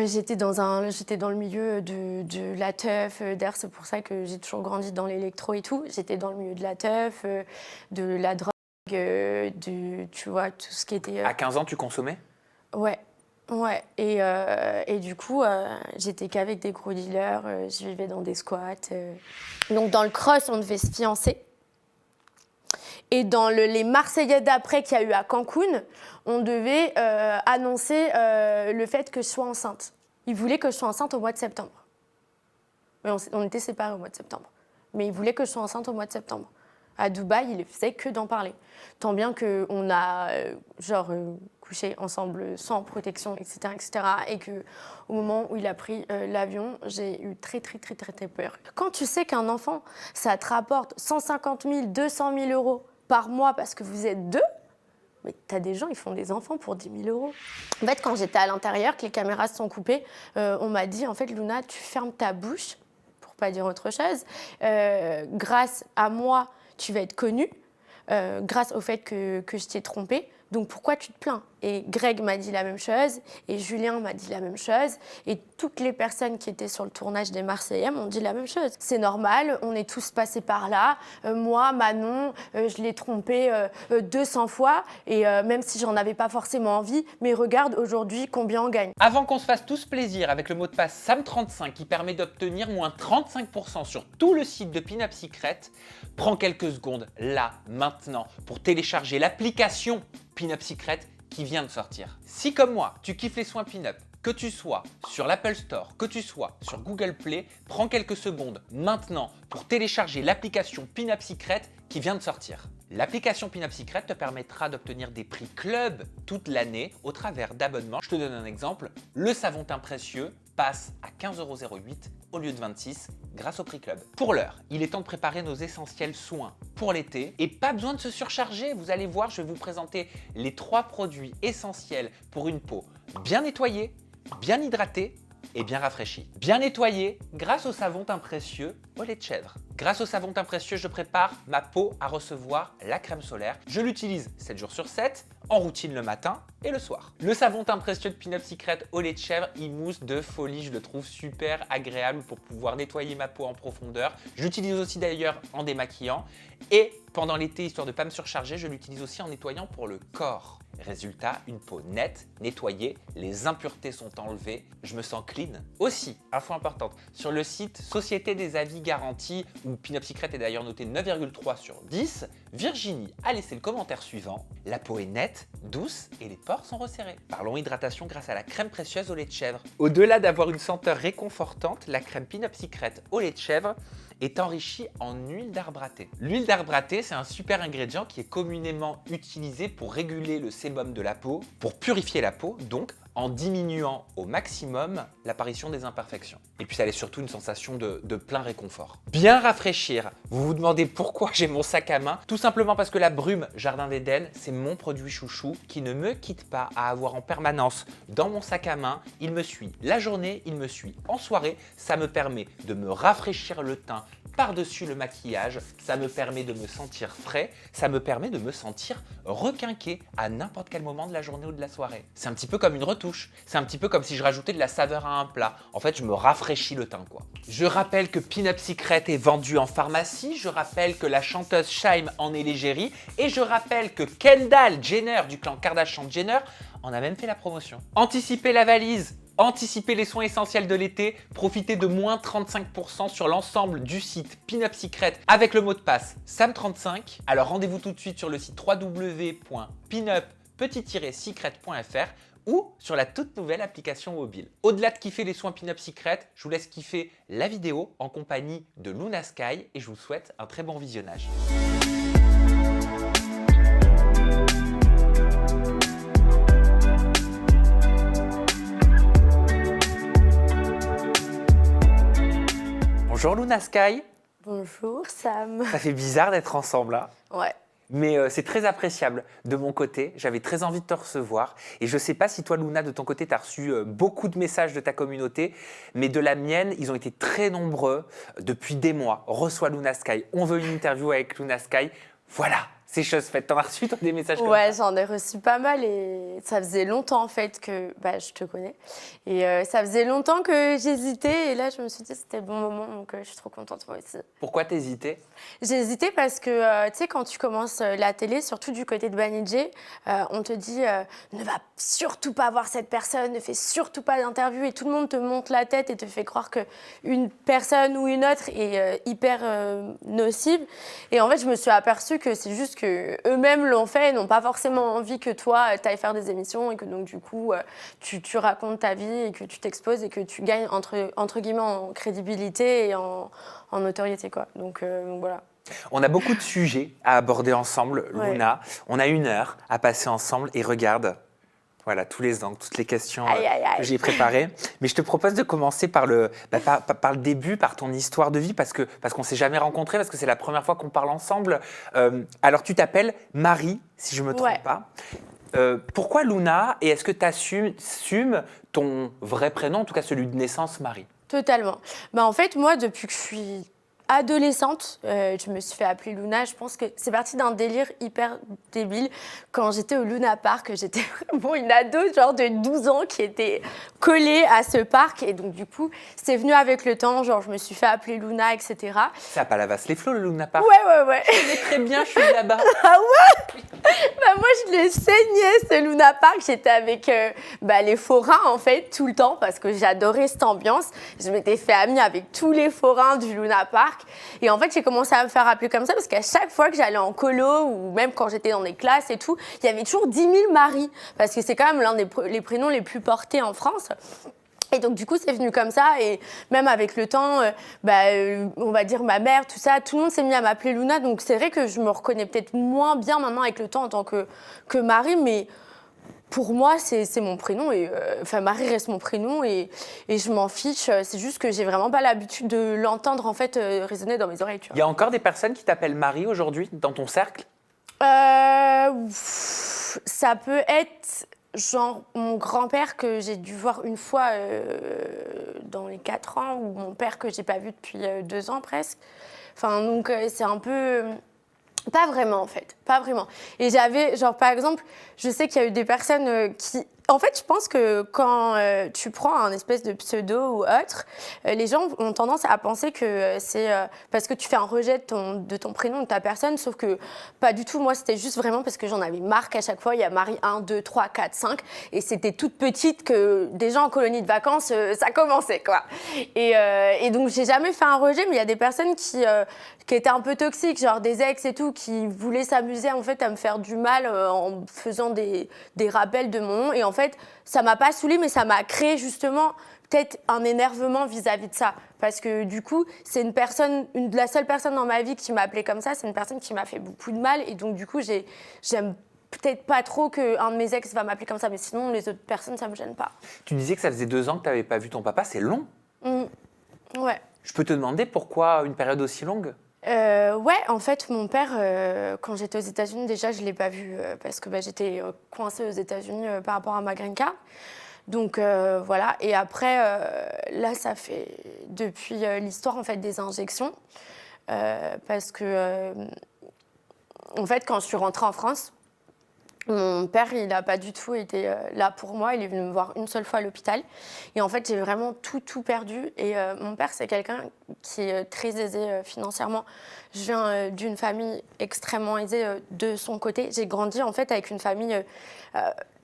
J'étais dans le milieu de la teuf. D'ailleurs, c'est pour ça que j'ai toujours grandi dans l'électro et tout. J'étais dans le milieu de la teuf, de la drogue, tu vois, tout ce qui était... À 15 ans, tu consommais? Ouais, ouais. Et du coup, j'étais qu'avec des gros dealers. Je vivais dans des squats. Donc, dans le cross, on devait se fiancer. Et dans les Marseillais d'après qu'il y a eu à Cancun, on devait annoncer le fait que je sois enceinte. Ils voulaient que je sois enceinte au mois de septembre. Mais on était séparés au mois de septembre. Mais ils voulaient que je sois enceinte au mois de septembre. À Dubaï, ils ne faisaient que d'en parler. Tant bien qu'on a couché ensemble sans protection, etc., etc. Et qu'au moment où il a pris l'avion, j'ai eu très, très, très, très, très peur. Quand tu sais qu'un enfant, ça te rapporte 150 000, 200 000 euros par mois parce que vous êtes deux, mais t'as des gens, ils font des enfants pour 10 000 euros. En fait, quand j'étais à l'intérieur, que les caméras se sont coupées, on m'a dit, en fait, Luna, tu fermes ta bouche, pour pas dire autre chose. Grâce à moi, tu vas être connue, grâce au fait que je t'ai trompée. Donc pourquoi tu te plains? Et Greg m'a dit la même chose, et Julien m'a dit la même chose, et toutes les personnes qui étaient sur le tournage des Marseillais m'ont dit la même chose. C'est normal, on est tous passés par là. Moi, Manon, je l'ai trompé 200 fois, et même si j'en avais pas forcément envie, mais regarde aujourd'hui combien on gagne. Avant qu'on se fasse tous plaisir avec le mot de passe SAM35 qui permet d'obtenir moins 35% sur tout le site de Pin Up Secret, prends quelques secondes là, maintenant, pour télécharger l'application Pin Up Secret qui vient de sortir. Si comme moi, tu kiffes les soins Pin-Up, que tu sois sur l'Apple Store, que tu sois sur Google Play, prends quelques secondes maintenant pour télécharger l'application Pin Up Secret qui vient de sortir. L'application Pin Up Secret te permettra d'obtenir des prix club toute l'année au travers d'abonnements. Je te donne un exemple, le savon teint précieux passe à 15,08 € au lieu de 26 grâce au prix club. Pour l'heure, il est temps de préparer nos essentiels soins pour l'été et pas besoin de se surcharger. Vous allez voir, je vais vous présenter les 3 produits essentiels pour une peau bien nettoyée, bien hydratée et bien rafraîchie. Bien nettoyée grâce au savon teint précieux au lait de chèvre. Grâce au savon teint précieux, je prépare ma peau à recevoir la crème solaire. Je l'utilise 7 jours sur 7, en routine le matin et le soir. Le savon teint précieux de Pin Up Secret au lait de chèvre, il mousse de folie. Je le trouve super agréable pour pouvoir nettoyer ma peau en profondeur. Je l'utilise aussi d'ailleurs en démaquillant. Et pendant l'été, histoire de ne pas me surcharger, je l'utilise aussi en nettoyant pour le corps. Résultat, une peau nette, nettoyée, les impuretés sont enlevées, je me sens clean. Aussi, info importante, sur le site Société des avis garantis, où Pin Up Secret est d'ailleurs noté 9,3 sur 10, Virginie a laissé le commentaire suivant: la peau est nette, douce et les pores sont resserrés. Parlons hydratation grâce à la crème précieuse au lait de chèvre. Au-delà d'avoir une senteur réconfortante, la crème Pin Up Secret au lait de chèvre est enrichie en huile d'arbre à thé. L'huile d'arbre à thé, c'est un super ingrédient qui est communément utilisé pour réguler le sébum de la peau, pour purifier la peau, donc en diminuant au maximum l'apparition des imperfections. Et puis ça laisse surtout une sensation de plein réconfort. Bien rafraîchir. Vous vous demandez pourquoi j'ai mon sac à main? Tout simplement parce que la Brume Jardin d'Éden, c'est mon produit chouchou qui ne me quitte pas à avoir en permanence dans mon sac à main. Il me suit la journée, il me suit en soirée. Ça me permet de me rafraîchir le teint par-dessus le maquillage, ça me permet de me sentir frais, ça me permet de me sentir requinqué à n'importe quel moment de la journée ou de la soirée. C'est un petit peu comme une retouche, c'est un petit peu comme si je rajoutais de la saveur à un plat. En fait, je me rafraîchis le teint, quoi. Je rappelle que Pin Up Secret est vendu en pharmacie, je rappelle que la chanteuse Shaim en est l'égérie et je rappelle que Kendall Jenner du clan Kardashian-Jenner en a même fait la promotion. Anticipez la valise, anticipez les soins essentiels de l'été, profitez de moins 35% sur l'ensemble du site Pin Up Secret avec le mot de passe SAM35. Alors rendez-vous tout de suite sur le site www.pinup-secret.fr ou sur la toute nouvelle application mobile. Au-delà de kiffer les soins Pin Up Secret, je vous laisse kiffer la vidéo en compagnie de Luna Sky et je vous souhaite un très bon visionnage. Bonjour Luna Sky. Bonjour Sam. Ça fait bizarre d'être ensemble là. Ouais. Mais c'est très appréciable de mon côté. J'avais très envie de te recevoir. Et je ne sais pas si toi, Luna, de ton côté, tu as reçu beaucoup de messages de ta communauté. Mais de la mienne, ils ont été très nombreux depuis des mois. Reçois Luna Sky. On veut une interview avec Luna Sky. Voilà, c'est chose faite. T'en as reçu toi, des messages comme Ouais, ça? j'en ai reçu pas mal et ça faisait longtemps en fait que je te connais. Et ça faisait longtemps que j'hésitais et là je me suis dit c'était le bon moment donc je suis trop contente moi aussi. Pourquoi t'hésitais? J'ai hésité parce que tu sais quand tu commences la télé, surtout du côté de Banijé, on te dit ne va surtout pas voir cette personne, ne fais surtout pas d'interview et tout le monde te monte la tête et te fait croire qu'une personne ou une autre est hyper nocive. Et en fait je me suis aperçue que c'est juste que eux-mêmes l'ont fait et n'ont pas forcément envie que toi, tu ailles faire des émissions et que donc du coup, tu racontes ta vie et que tu t'exposes et que tu gagnes entre guillemets en crédibilité et en notoriété, quoi. Donc voilà. On a beaucoup de sujets à aborder ensemble, Ouais. Luna. On a 1 heure à passer ensemble et regarde, voilà, tous les angles, toutes les questions Aïe, aïe, aïe. que j'ai préparées. Mais je te propose de commencer par le début, par ton histoire de vie, parce qu'on ne s'est jamais rencontrés, parce que c'est la première fois qu'on parle ensemble. Alors, tu t'appelles Marie, si je ne me trompe Ouais. pas. Pourquoi Luna et est-ce que tu assumes ton vrai prénom, en tout cas celui de naissance, Marie? Totalement. En fait, moi, depuis que je suis adolescente, je me suis fait appeler Luna. Je pense que c'est parti d'un délire hyper débile. Quand j'étais au Luna Park, j'étais vraiment une ado genre de 12 ans qui était collée à ce parc. Et donc, du coup, c'est venu avec le temps. Genre, je me suis fait appeler Luna, etc. C'est à Palavas-les-Flots, le Luna Park. Ouais. Je connais très bien, je suis là-bas. Moi, je l'ai saigné, ce Luna Park. J'étais avec les forains, en fait, tout le temps, parce que j'adorais cette ambiance. Je m'étais fait amie avec tous les forains du Luna Park. Et en fait, j'ai commencé à me faire appeler comme ça, parce qu'à chaque fois que j'allais en colo, ou même quand j'étais dans des classes et tout, il y avait toujours 10 000 Marie, parce que c'est quand même l'un des prénoms les plus portés en France. Et donc, du coup, c'est venu comme ça. Et même avec le temps, on va dire ma mère, tout ça, tout le monde s'est mis à m'appeler Luna. Donc, c'est vrai que je me reconnais peut-être moins bien maintenant avec le temps en tant que Marie. Mais pour moi, c'est mon prénom. Et Marie reste mon prénom. Et je m'en fiche. C'est juste que j'ai vraiment pas l'habitude de l'entendre, en fait, résonner dans mes oreilles. Tu vois. Il y a encore des personnes qui t'appellent Marie aujourd'hui dans ton cercle? Ça peut être... Genre mon grand-père que j'ai dû voir une fois dans les 4 ans ou mon père que j'ai pas vu depuis 2 ans presque. Enfin donc c'est un peu... Pas vraiment en fait, pas vraiment. Et j'avais, genre par exemple, je sais qu'il y a eu des personnes qui... En fait, je pense que quand tu prends un espèce de pseudo ou autre, les gens ont tendance à penser que c'est parce que tu fais un rejet de ton prénom, de ta personne, sauf que pas du tout. Moi, c'était juste vraiment parce que j'en avais marre qu'à chaque fois, il y a Marie 1, 2, 3, 4, 5. Et c'était toute petite que déjà en colonie de vacances, ça commençait, quoi. Et donc, j'ai jamais fait un rejet, mais il y a des personnes qui étaient un peu toxiques, genre des ex et tout, qui voulaient s'amuser en fait à me faire du mal en faisant des rappels de mon nom. Et en fait, ça m'a pas saoulée, mais ça m'a créé justement peut-être un énervement vis-à-vis de ça. Parce que du coup, c'est la seule personne dans ma vie qui m'a appelée comme ça, c'est une personne qui m'a fait beaucoup de mal. Et donc du coup, j'aime peut-être pas trop qu'un de mes ex va m'appeler comme ça, mais sinon, les autres personnes, ça me gêne pas. Tu disais que ça faisait 2 ans que tu n'avais pas vu ton papa, c'est long. Ouais. Je peux te demander pourquoi une période aussi longue? Ouais, en fait, mon père, quand j'étais aux États-Unis, déjà, je ne l'ai pas vu parce que j'étais coincée aux États-Unis par rapport à ma green card. Donc voilà. Et après, là, ça fait depuis l'histoire en fait des injections, parce que en fait, quand je suis rentrée en France, mon père, il n'a pas du tout été là pour moi. Il est venu me voir une seule fois à l'hôpital. Et en fait, j'ai vraiment tout perdu. Et mon père, c'est quelqu'un qui est très aisé financièrement. Je viens d'une famille extrêmement aisée de son côté. J'ai grandi en fait avec une famille,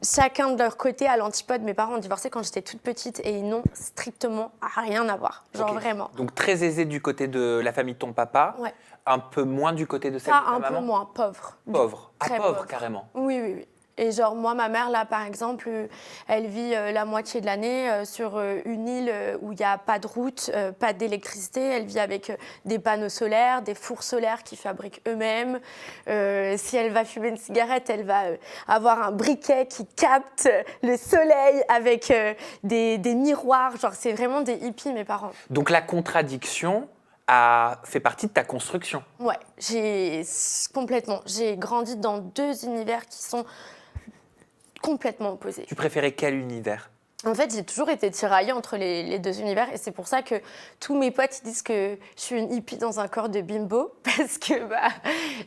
chacun de leur côté à l'antipode. Mes parents ont divorcé quand j'étais toute petite et ils n'ont strictement rien à voir. Genre Ok. vraiment. Donc très aisé du côté de la famille de ton papa, Ouais. un peu moins du côté de celle de ta Pas un maman? peu moins, pauvre. Pauvre. Très pauvre pauvre. carrément. Oui. Et genre, moi, ma mère, là, par exemple, elle vit la moitié de l'année sur une île où il n'y a pas de route, pas d'électricité. Elle vit avec des panneaux solaires, des fours solaires qu'ils fabriquent eux-mêmes. Si elle va fumer une cigarette, elle va avoir un briquet qui capte le soleil avec des miroirs. Genre, c'est vraiment des hippies, mes parents. Donc la contradiction a fait partie de ta construction. Ouais, complètement. J'ai grandi dans 2 univers qui sont complètement opposés. Tu préférais quel univers? En fait, j'ai toujours été tiraillée entre les deux univers et c'est pour ça que tous mes potes ils disent que je suis une hippie dans un corps de bimbo parce que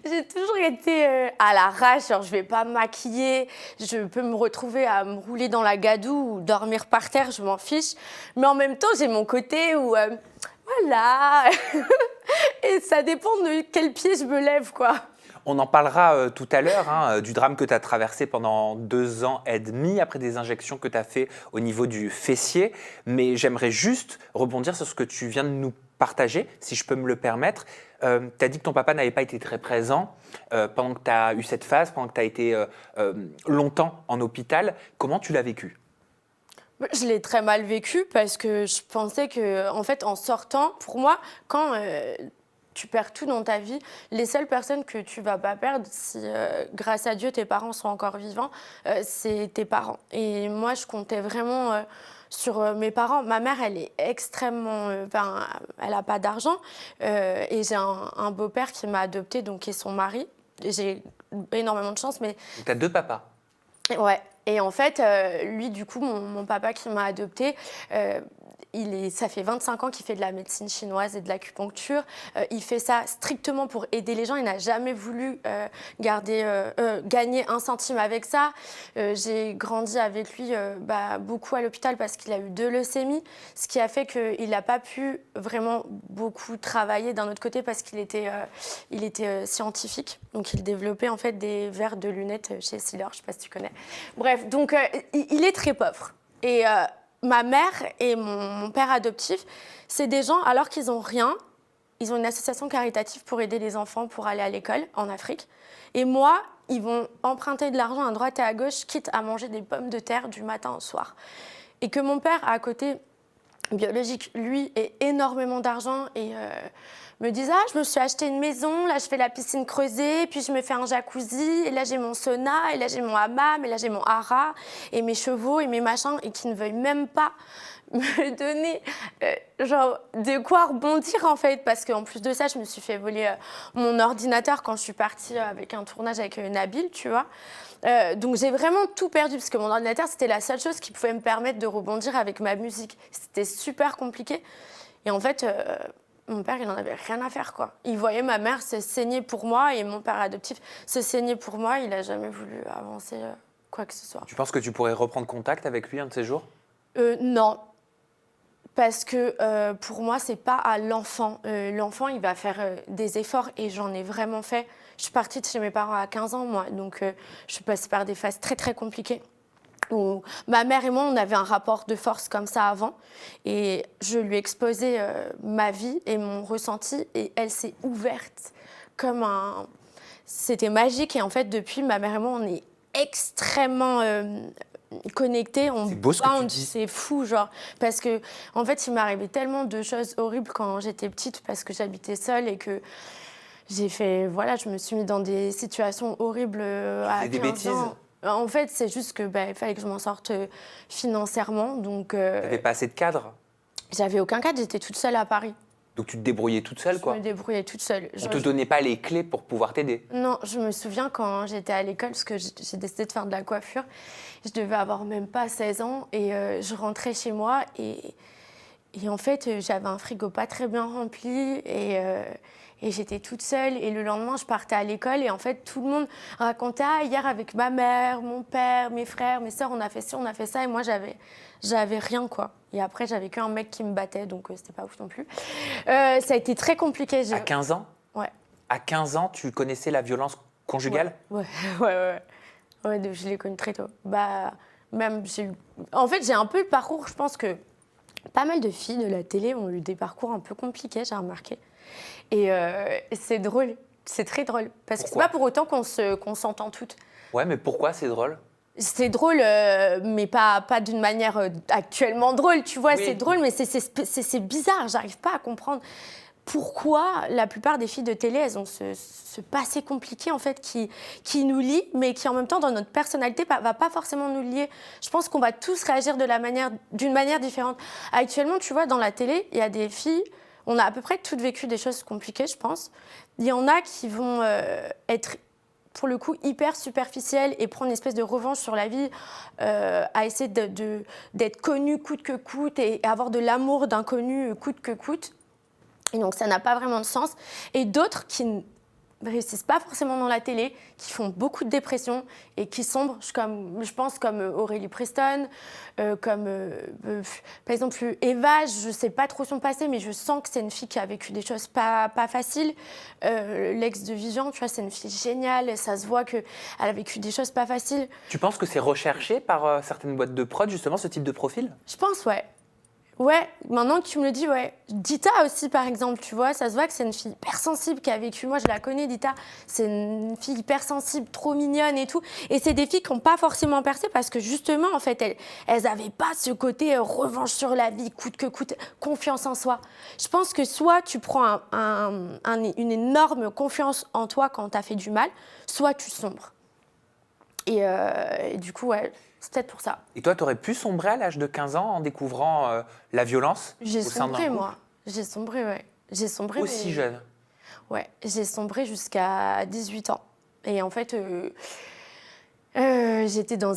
j'ai toujours été à l'arrache, genre je vais pas me maquiller, je peux me retrouver à me rouler dans la gadoue ou dormir par terre, je m'en fiche. Mais en même temps, j'ai mon côté où voilà et ça dépend de quel pied je me lève quoi. On en parlera tout à l'heure, hein, du drame que tu as traversé pendant 2 ans et demi après des injections que tu as fait au niveau du fessier. Mais j'aimerais juste rebondir sur ce que tu viens de nous partager, si je peux me le permettre. Tu as dit que ton papa n'avait pas été très présent pendant que tu as eu cette phase, pendant que tu as été longtemps en hôpital. Comment tu l'as vécu ? Je l'ai très mal vécu parce que je pensais que, en fait, en sortant, pour moi, quand tu perds tout dans ta vie, les seules personnes que tu vas pas perdre, si grâce à Dieu tes parents sont encore vivants, c'est tes parents. Et moi, je comptais vraiment sur mes parents. Ma mère, elle est extrêmement, elle a pas d'argent et j'ai un beau-père qui m'a adoptée, donc qui est son mari. J'ai énormément de chance, mais Tu as 2 papas. ouais. Et en fait, lui, du coup, mon papa qui m'a adoptée, ça fait 25 ans qu'il fait de la médecine chinoise et de l'acupuncture. Il fait ça strictement pour aider les gens. Il n'a jamais voulu gagner un centime avec ça. J'ai grandi avec lui beaucoup à l'hôpital parce qu'il a eu 2 leucémies, ce qui a fait qu'il n'a pas pu vraiment beaucoup travailler d'un autre côté parce qu'il était, scientifique. Donc, il développait en fait des verres de lunettes chez Essilor, je ne sais pas si tu connais. Bref, donc il est très pauvre. Et ma mère et mon père adoptif, c'est des gens, alors qu'ils n'ont rien, ils ont une association caritative pour aider les enfants pour aller à l'école en Afrique. Et moi, ils vont emprunter de l'argent à droite et à gauche, quitte à manger des pommes de terre du matin au soir. Et que mon père, à côté biologique, lui, ait énormément d'argent et me dise « Ah, je me suis acheté une maison, là je fais la piscine creusée, puis je me fais un jacuzzi, et là j'ai mon sauna, et là j'ai mon hammam, et là j'ai mon hara, et mes chevaux, et mes machins, et qui ne veuillent même pas me donner de quoi rebondir en fait, parce qu'en plus de ça, je me suis fait voler mon ordinateur quand je suis partie avec un tournage avec Nabil, tu vois. Donc j'ai vraiment tout perdu, parce que mon ordinateur, c'était la seule chose qui pouvait me permettre de rebondir avec ma musique. C'était super compliqué. Et en fait... mon père, il n'en avait rien à faire, quoi. Il voyait ma mère se saigner pour moi et mon père adoptif se saigner pour moi. Il n'a jamais voulu avancer quoi que ce soit. Tu penses que tu pourrais reprendre contact avec lui un de ces jours ? Non. Parce que pour moi, c'est pas à l'enfant. L'enfant, il va faire des efforts et j'en ai vraiment fait. Je suis partie de chez mes parents à 15 ans, moi. Donc, je suis passée par des phases très, très compliquées. Où ma mère et moi, on avait un rapport de force comme ça avant. Et je lui ai exposé ma vie et mon ressenti. Et elle s'est ouverte comme un... C'était magique. Et en fait, depuis, ma mère et moi, on est extrêmement connectés. C'est beau ce que tu dis. C'est fou, genre. Parce que, en fait, il m'est arrivé tellement de choses horribles quand j'étais petite parce que j'habitais seule et que j'ai fait... Voilà, je me suis mise dans des situations horribles à 15 des bêtises. ans. En fait, c'est juste que il fallait que je m'en sorte financièrement. Donc, T'avais pas assez de cadre ? J'avais aucun cadre, j'étais toute seule à Paris. Donc tu te débrouillais toute seule, quoi ? Je me débrouillais toute seule. On te donnait pas les clés pour pouvoir t'aider ? Non, je me souviens quand j'étais à l'école, parce que j'ai décidé de faire de la coiffure, je devais avoir même pas 16 ans et je rentrais chez moi et en fait, j'avais un frigo pas très bien rempli et j'étais toute seule. Et le lendemain, je partais à l'école et en fait, tout le monde racontait « Ah, hier avec ma mère, mon père, mes frères, mes sœurs, on a fait ci, on a fait ça. » Et moi, j'avais rien, quoi. Et après, j'avais qu'un mec qui me battait, donc c'était pas ouf non plus. Ça a été très compliqué. À 15 ans ? Ouais. À 15 ans, tu connaissais la violence conjugale ? Ouais, je l'ai connue très tôt. En fait, j'ai un peu le parcours, je pense que pas mal de filles de la télé ont eu des parcours un peu compliqués, j'ai remarqué. Et c'est drôle, c'est très drôle. Parce que c'est pas pour autant qu'on s'entend toutes. Ouais, mais pourquoi c'est drôle ? C'est drôle, mais pas d'une manière actuellement drôle, tu vois. Oui. C'est drôle, mais c'est bizarre, j'arrive pas à comprendre pourquoi la plupart des filles de télé, elles ont ce passé compliqué, en fait, qui nous lie, mais qui, en même temps, dans notre personnalité, va pas forcément nous lier. Je pense qu'on va tous réagir d'une manière différente. Actuellement, tu vois, dans la télé, il y a des filles, on a à peu près toutes vécu des choses compliquées, je pense. Il y en a qui vont être pour le coup, hyper superficielle et prendre une espèce de revanche sur la vie, à essayer d'être connu coûte que coûte et avoir de l'amour d'inconnu coûte que coûte. Et donc, ça n'a pas vraiment de sens. Et d'autres qui ne réussissent pas forcément dans la télé, qui font beaucoup de dépression et qui sombrent, je pense, comme Aurélie Preston, par exemple Eva, je ne sais pas trop son passé, mais je sens que c'est une fille qui a vécu des choses pas faciles. L'ex de Vivian, tu vois, c'est une fille géniale, ça se voit qu'elle a vécu des choses pas faciles. Tu penses que c'est recherché par certaines boîtes de prod, justement, ce type de profil? Je pense, ouais. Ouais, maintenant que tu me le dis, ouais. Dita aussi, par exemple, tu vois, ça se voit que c'est une fille hyper sensible qui a vécu. Moi, je la connais, Dita. C'est une fille hyper sensible, trop mignonne et tout. Et c'est des filles qui n'ont pas forcément percé parce que justement, en fait, elles n'avaient pas ce côté revanche sur la vie, coûte que coûte, confiance en soi. Je pense que soit tu prends une énorme confiance en toi quand tu as fait du mal, soit tu sombres. Et du coup, ouais. C'est peut-être pour ça. Et toi, tu aurais pu sombrer à l'âge de 15 ans en découvrant la violence au sein d'un couple? J'ai sombré, moi. J'ai sombré, ouais. J'ai sombré. Aussi jeune? Ouais, j'ai sombré jusqu'à 18 ans. Et en fait, j'étais dans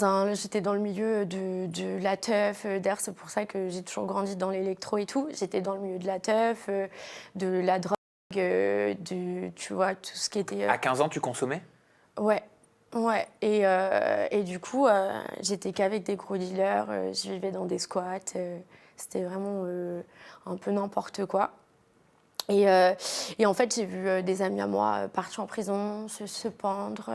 le milieu de la teuf. D'ailleurs, c'est pour ça que j'ai toujours grandi dans l'électro et tout. J'étais dans le milieu de la teuf, de la drogue, tu vois, tout ce qui était... À 15 ans, tu consommais? Ouais. Ouais, et du coup, j'étais qu'avec des gros dealers, je vivais dans des squats, c'était vraiment un peu n'importe quoi. Et en fait, j'ai vu des amis à moi partir en prison, se pendre.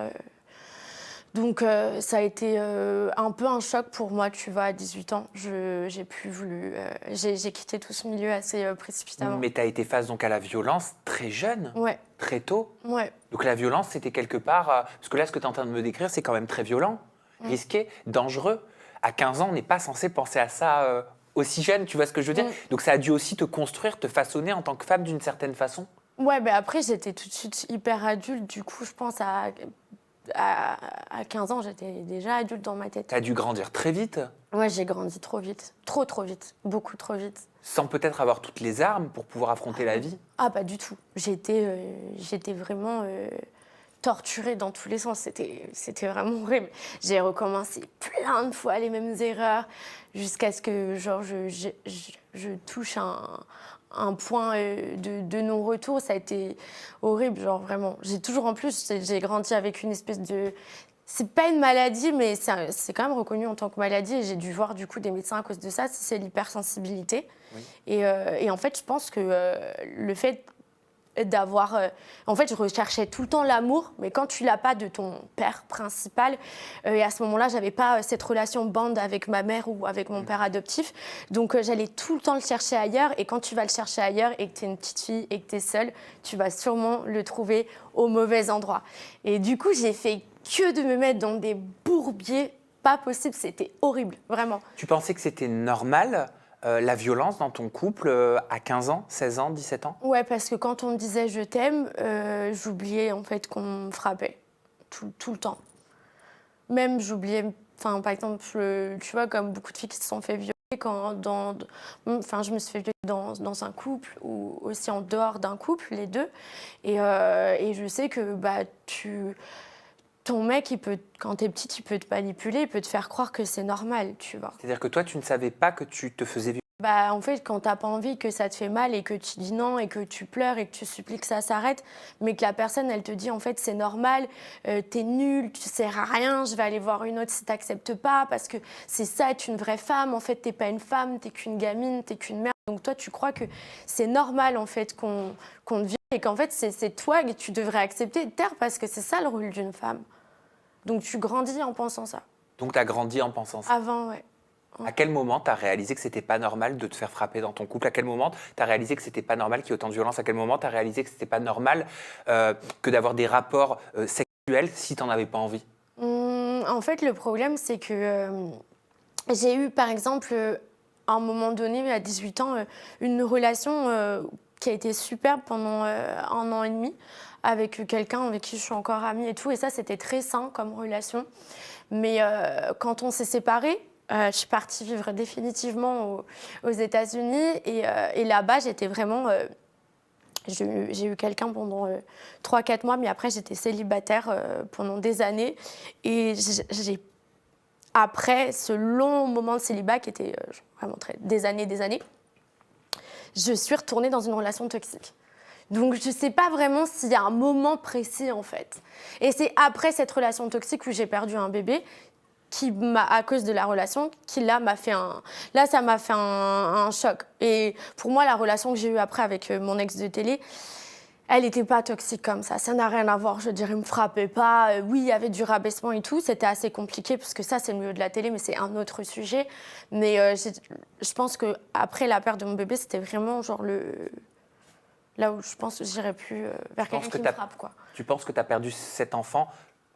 Donc, ça a été un peu un choc pour moi, tu vois, à 18 ans. J'ai plus voulu. J'ai quitté tout ce milieu assez précipitamment. Mais tu as été face donc à la violence très jeune, ouais. Très tôt. Ouais. Donc la violence, c'était quelque part... parce que là, ce que tu es en train de me décrire, c'est quand même très violent, risqué, dangereux. À 15 ans, on n'est pas censé penser à ça aussi jeune, tu vois ce que je veux dire? Donc ça a dû aussi te construire, te façonner en tant que femme d'une certaine façon? Ouais, mais après, j'étais tout de suite hyper adulte. Du coup, je pense à 15 ans, j'étais déjà adulte dans ma tête. Tu as dû grandir très vite? Ouais, j'ai grandi trop vite. Trop vite. Beaucoup trop vite. Sans peut-être avoir toutes les armes pour pouvoir affronter la vie? Ah, pas du tout. J'étais vraiment torturée dans tous les sens. C'était vraiment horrible. J'ai recommencé plein de fois les mêmes erreurs jusqu'à ce que genre, je touche un point de non-retour. Ça a été horrible, genre vraiment. J'ai toujours, en plus, j'ai grandi avec une espèce de... C'est pas une maladie, mais c'est quand même reconnu en tant que maladie. Et j'ai dû voir du coup des médecins à cause de ça. C'est l'hypersensibilité. Oui. Et en fait, je pense que le fait d'avoir... en fait, je recherchais tout le temps l'amour, mais quand tu l'as pas de ton père principal, et à ce moment-là, j'avais pas cette relation bande avec ma mère ou avec mon père adoptif, donc j'allais tout le temps le chercher ailleurs, et quand tu vas le chercher ailleurs et que tu es une petite fille et que tu es seule, tu vas sûrement le trouver au mauvais endroit. Et du coup, j'ai fait que de me mettre dans des bourbiers pas possibles, c'était horrible, vraiment. Tu pensais que c'était normal la violence dans ton couple à 15 ans, 16 ans, 17 ans? Ouais, parce que quand on me disait « je t'aime », j'oubliais en fait qu'on me frappait tout le temps. Même j'oubliais, par exemple, tu vois, comme beaucoup de filles qui se sont fait violer, je me suis fait violer dans un couple ou aussi en dehors d'un couple, les deux. Et je sais que ton mec, quand t'es petite, il peut te manipuler, il peut te faire croire que c'est normal, tu vois. C'est-à-dire que toi, tu ne savais pas que tu te faisais violer? En fait, quand t'as pas envie, que ça te fait mal et que tu dis non et que tu pleures et que tu supplies que ça s'arrête, mais que la personne, elle te dit en fait c'est normal, t'es nulle, tu sers à rien, je vais aller voir une autre si t'acceptes pas parce que c'est ça, être une vraie femme. En fait, t'es pas une femme, t'es qu'une gamine, t'es qu'une mère. Donc toi, tu crois que c'est normal en fait qu'on te viole et qu'en fait c'est toi que tu devrais accepter de taire parce que c'est ça le rôle d'une femme. Donc tu grandis en pensant ça. Donc tu as grandi en pensant ça? Avant, ouais. À quel moment tu as réalisé que c'était pas normal de te faire frapper dans ton couple? À quel moment tu as réalisé que c'était pas normal qu'il y ait autant de violence? À quel moment tu as réalisé que c'était pas normal que d'avoir des rapports sexuels si tu n'en avais pas envie? En fait, le problème, c'est que j'ai eu, par exemple, à un moment donné, à 18 ans, une relation qui a été superbe pendant 1 an et demi avec quelqu'un avec qui je suis encore amie et tout. Et ça, c'était très sain comme relation. Mais quand on s'est séparés, je suis partie vivre définitivement aux États-Unis et là-bas, j'étais vraiment J'ai eu quelqu'un pendant 3-4 mois, mais après, j'étais célibataire pendant des années. Et après ce long moment de célibat, qui était vraiment des années, je suis retournée dans une relation toxique. Donc, je ne sais pas vraiment s'il y a un moment précis, en fait. Et c'est après cette relation toxique où j'ai perdu un bébé, à cause de la relation, ça m'a fait un choc. Et pour moi, la relation que j'ai eue après avec mon ex de télé, elle n'était pas toxique comme ça. Ça n'a rien à voir, je dirais, il ne me frappait pas. Oui, il y avait du rabaissement et tout. C'était assez compliqué parce que ça, c'est le milieu de la télé, mais c'est un autre sujet. Mais je pense qu'après la perte de mon bébé, c'était vraiment genre là où je pense que j'irais plus vers quelqu'un qui me frappe, quoi. Tu penses que tu as perdu cet enfant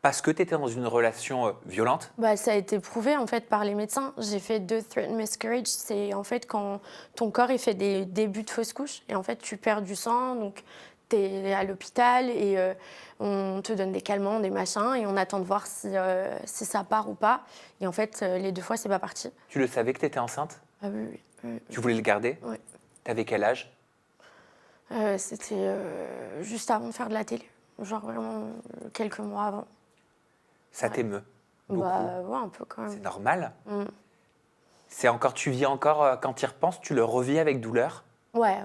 parce que tu étais dans une relation violente? Ça a été prouvé en fait par les médecins. J'ai fait 2 threatened miscarriage. C'est en fait quand ton corps il fait des débuts de fausse couche et en fait tu perds du sang, donc tu es à l'hôpital et on te donne des calmants, des machins et on attend de voir si ça part ou pas. Et en fait les 2 fois c'est pas parti. Tu le savais que tu étais enceinte? Ah oui, oui. Tu voulais le garder? Oui. T'avais quel âge? C'était juste avant de faire de la télé, genre vraiment quelques mois avant. Ça t'émeut beaucoup? Ouais, un peu quand même. C'est normal? Tu vis encore, quand tu y repenses, tu le revis avec douleur? Ouais.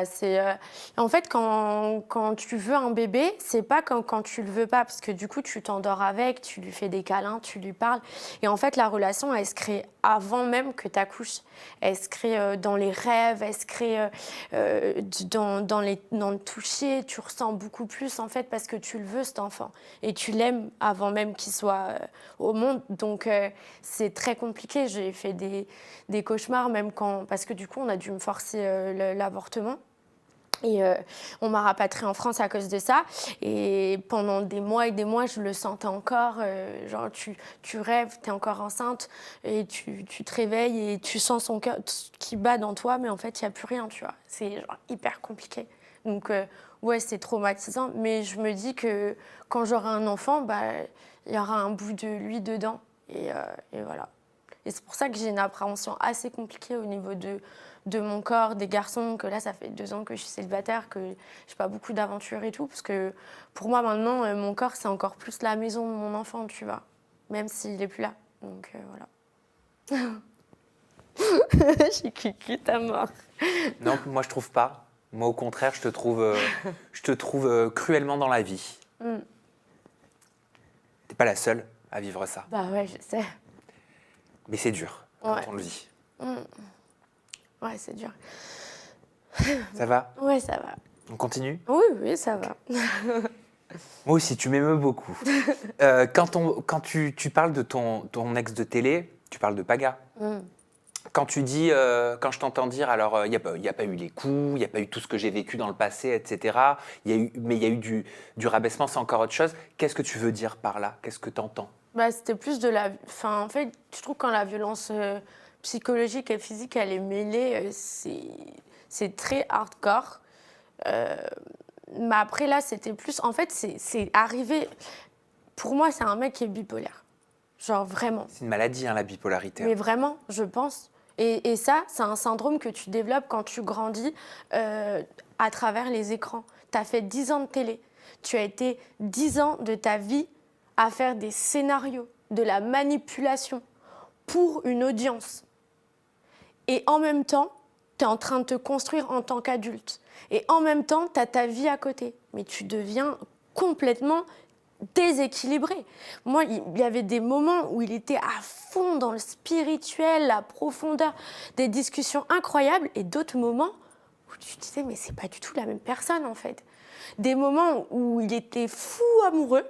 C'est en fait quand tu veux un bébé, c'est pas comme quand tu le veux pas parce que du coup tu t'endors avec, tu lui fais des câlins, tu lui parles et en fait la relation elle se crée avant même que tu accouches. Elle se crée dans les rêves, elle se crée dans le toucher, tu ressens beaucoup plus en fait parce que tu le veux cet enfant et tu l'aimes avant même qu'il soit au monde. Donc c'est très compliqué, j'ai fait des cauchemars même parce que du coup on a dû me forcer l'avortement. Et on m'a rapatriée en France à cause de ça. Et pendant des mois et des mois, je le sentais encore. Genre, tu rêves, tu es encore enceinte et tu te réveilles et tu sens son cœur qui bat dans toi, mais en fait, il n'y a plus rien, tu vois. C'est genre hyper compliqué. Donc, ouais, c'est traumatisant. Mais je me dis que quand j'aurai un enfant, il y aura un bout de lui dedans. Et voilà. Et c'est pour ça que j'ai une appréhension assez compliquée au niveau de mon corps, des garçons, que là, ça fait 2 ans que je suis célibataire, que je n'ai pas beaucoup d'aventures et tout, parce que pour moi, maintenant, mon corps, c'est encore plus la maison de mon enfant, tu vois, même s'il n'est plus là. Donc, voilà. J'ai cucu à mort. Non, moi, je trouve pas. Moi, au contraire, je te trouve cruellement dans la vie. T'es pas la seule à vivre ça. Bah ouais, je sais. Mais c'est dur quand on le vit. Ouais, c'est dur. Ça va? Ouais, ça va. On continue? Oui, ça va. Moi aussi, tu m'émeus beaucoup. Quand tu parles de ton ex de télé, tu parles de Paga. Quand tu dis, quand je t'entends dire, alors il n'y a pas eu les coups, il n'y a pas eu tout ce que j'ai vécu dans le passé, etc. Mais il y a eu du rabaissement, c'est encore autre chose. Qu'est-ce que tu veux dire par là? Qu'est-ce que tu entends? C'était plus de la... Enfin, en fait, je trouve que quand la violence psychologique et physique, elle est mêlée, c'est très hardcore. Mais après, là, c'était plus... En fait, c'est arrivé... Pour moi, c'est un mec qui est bipolaire. Genre, vraiment. C'est une maladie, hein, la bipolarité. Mais vraiment, je pense. Et ça, c'est un syndrome que tu développes quand tu grandis à travers les écrans. Tu as fait 10 ans de télé. Tu as été 10 ans de ta vie à faire des scénarios, de la manipulation pour une audience. Et en même temps, tu es en train de te construire en tant qu'adulte. Et en même temps, tu as ta vie à côté. Mais tu deviens complètement déséquilibré. Moi, il y avait des moments où il était à fond dans le spirituel, la profondeur, des discussions incroyables, et d'autres moments où tu te disais, mais c'est pas du tout la même personne, en fait. Des moments où il était fou amoureux,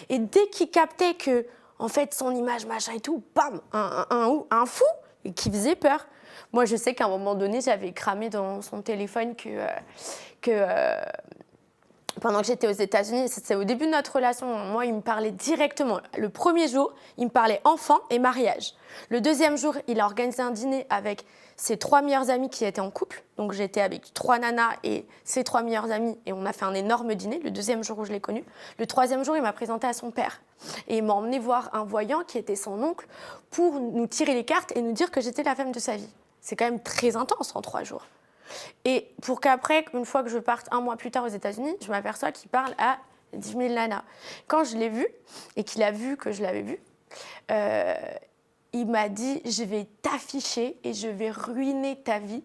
et dès qu'il captait que, en fait, son image, machin et tout, bam, un fou qui faisait peur. Moi, je sais qu'à un moment donné, j'avais cramé dans son téléphone pendant que j'étais aux États-Unis, c'est au début de notre relation, moi, il me parlait directement. Le premier jour, il me parlait enfant et mariage. Le deuxième jour, il a organisé un dîner avec ses 3 meilleures amies qui étaient en couple. Donc, j'étais avec 3 nanas et ses 3 meilleures amies et on a fait un énorme dîner, le deuxième jour où je l'ai connu. Le troisième jour, il m'a présenté à son père. Et il m'a emmené voir un voyant qui était son oncle pour nous tirer les cartes et nous dire que j'étais la femme de sa vie. C'est quand même très intense en 3 jours. Et pour qu'après, une fois que je parte 1 mois plus tard aux États-Unis, je m'aperçois qu'il parle à 10 000 nanas. Quand je l'ai vu et qu'il a vu que je l'avais vu, il m'a dit « Je vais t'afficher et je vais ruiner ta vie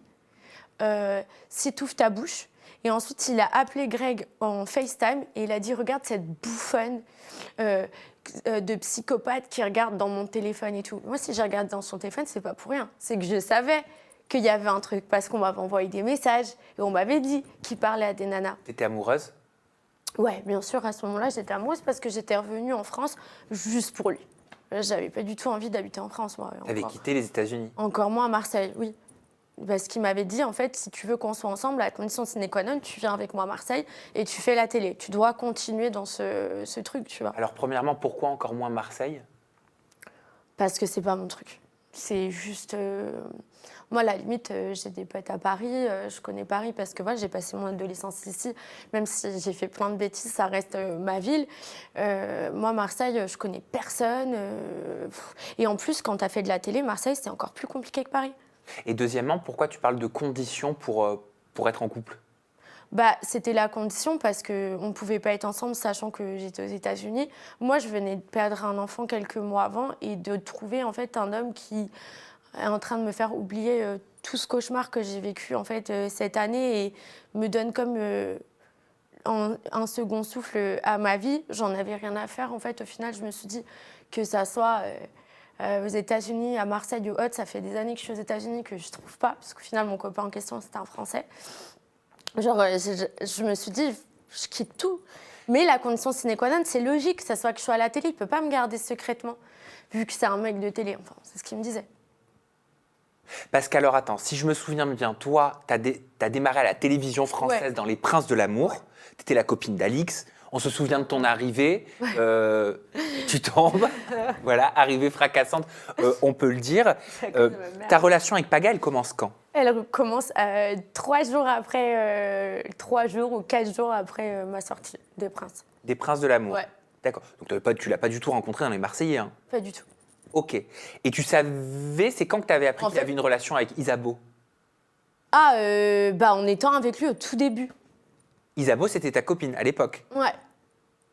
si tu ouvres ta bouche ». Et ensuite, il a appelé Greg en FaceTime et il a dit « Regarde cette bouffonne de psychopathe qui regarde dans mon téléphone et tout. » Moi, si je regarde dans son téléphone, c'est pas pour rien. C'est que je savais qu'il y avait un truc parce qu'on m'avait envoyé des messages et on m'avait dit qu'il parlait à des nanas. T'étais amoureuse? Ouais, bien sûr, à ce moment-là, j'étais amoureuse parce que j'étais revenue en France juste pour lui. J'avais pas du tout envie d'habiter en France, moi. T'avais quitté les États-Unis? Encore moins à Marseille, oui. Parce qu'il m'avait dit, en fait, si tu veux qu'on soit ensemble, à condition sine qua non, tu viens avec moi à Marseille et tu fais la télé. Tu dois continuer dans ce truc, tu vois. Alors, premièrement, pourquoi encore moins Marseille? Parce que c'est pas mon truc. C'est juste... Moi, à la limite, j'ai des potes à Paris. Je connais Paris parce que voilà, j'ai passé mon adolescence ici. Même si j'ai fait plein de bêtises, ça reste ma ville. Moi, Marseille, je connais personne. Et en plus, quand tu as fait de la télé, Marseille, c'est encore plus compliqué que Paris. Et deuxièmement, pourquoi tu parles de conditions pour être en couple? Bah, c'était la condition parce qu'on ne pouvait pas être ensemble sachant que j'étais aux États-Unis. Moi, je venais de perdre un enfant quelques mois avant et de trouver en fait, un homme qui est en train de me faire oublier tout ce cauchemar que j'ai vécu en fait, cette année et me donne comme un second souffle à ma vie. J'en avais rien à faire. En fait, au final, je me suis dit que ça soit aux États-Unis, à Marseille ou autre, ça fait des années que je suis aux États-Unis que je ne trouve pas parce qu'au final, mon copain en question, c'était un Français. Genre, je me suis dit, je quitte tout. Mais la condition sine qua non, c'est logique, que ça soit que je sois à la télé, il ne peut pas me garder secrètement, vu que c'est un mec de télé. Enfin, c'est ce qu'il me disait. Parce qu'alors, attends, si je me souviens bien, toi, t'as démarré à la télévision française dans Les Princes de l'amour. Ouais. T'étais la copine d'Alix. On se souvient de ton arrivée. Ouais. Tu tombes. Voilà, arrivée fracassante, on peut le dire. Ta relation avec Paga, elle commence quand? Elle commence 3 jours après, 3 jours ou 4 jours après ma sortie des Princes. Des Princes de l'amour. Ouais. D'accord. Donc tu l'as pas du tout rencontré dans les Marseillais, hein? Pas du tout. Ok. Et tu savais, c'est quand que tu avais appris qu'il avait une relation avec Isabeau? En étant avec lui au tout début. Isabeau, c'était ta copine à l'époque? Ouais.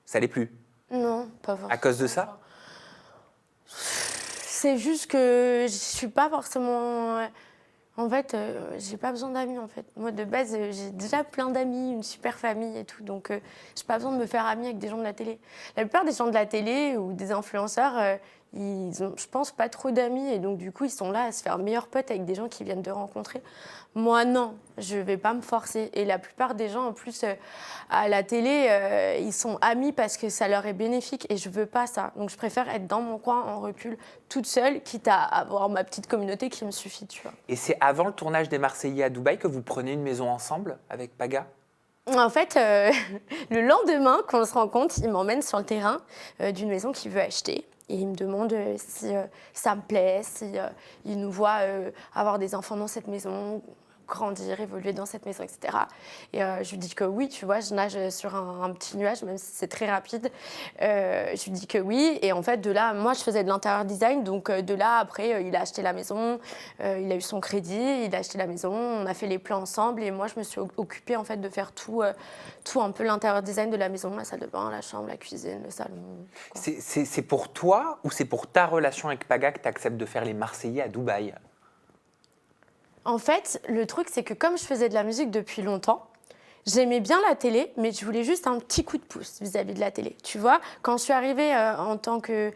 Ça l'est plus? Non, pas forcément. À cause de ça? C'est juste que je suis pas forcément... En fait, j'ai pas besoin d'amis, en fait. Moi, de base, j'ai déjà plein d'amis, une super famille et tout. Donc, j'ai pas besoin de me faire amie avec des gens de la télé. La plupart des gens de la télé ou des influenceurs, ils ont, je pense, pas trop d'amis. Et donc, du coup, ils sont là à se faire meilleurs potes avec des gens qu'ils viennent de rencontrer. Moi, non, je vais pas me forcer. Et la plupart des gens, en plus, à la télé, ils sont amis parce que ça leur est bénéfique. Et je veux pas ça. Donc, je préfère être dans mon coin, en recul, toute seule, quitte à avoir ma petite communauté qui me suffit, tu vois. Et c'est avant le tournage des Marseillais à Dubaï que vous prenez une maison ensemble avec Paga? En fait, le lendemain, quand on se rencontre, il m'emmène sur le terrain d'une maison qu'il veut acheter. Et il me demande si ça me plaît, si il nous voit avoir des enfants dans cette maison, grandir, évoluer dans cette maison, etc. Et je lui dis que oui, tu vois, je nage sur un petit nuage, même si c'est très rapide. Je lui dis que oui. Et en fait, de là, moi, je faisais de l'intérieur design. Donc, de là, après, il a acheté la maison. Il a eu son crédit. Il a acheté la maison. On a fait les plans ensemble. Et moi, je me suis occupée, en fait, de faire tout un peu l'intérieur design de la maison. La salle de bain, la chambre, la cuisine, le salon. C'est pour toi ou c'est pour ta relation avec Paga que tu acceptes de faire les Marseillais à Dubaï? En fait, le truc, c'est que comme je faisais de la musique depuis longtemps, j'aimais bien la télé, mais je voulais juste un petit coup de pouce vis-à-vis de la télé. Tu vois, quand je suis arrivée en tant que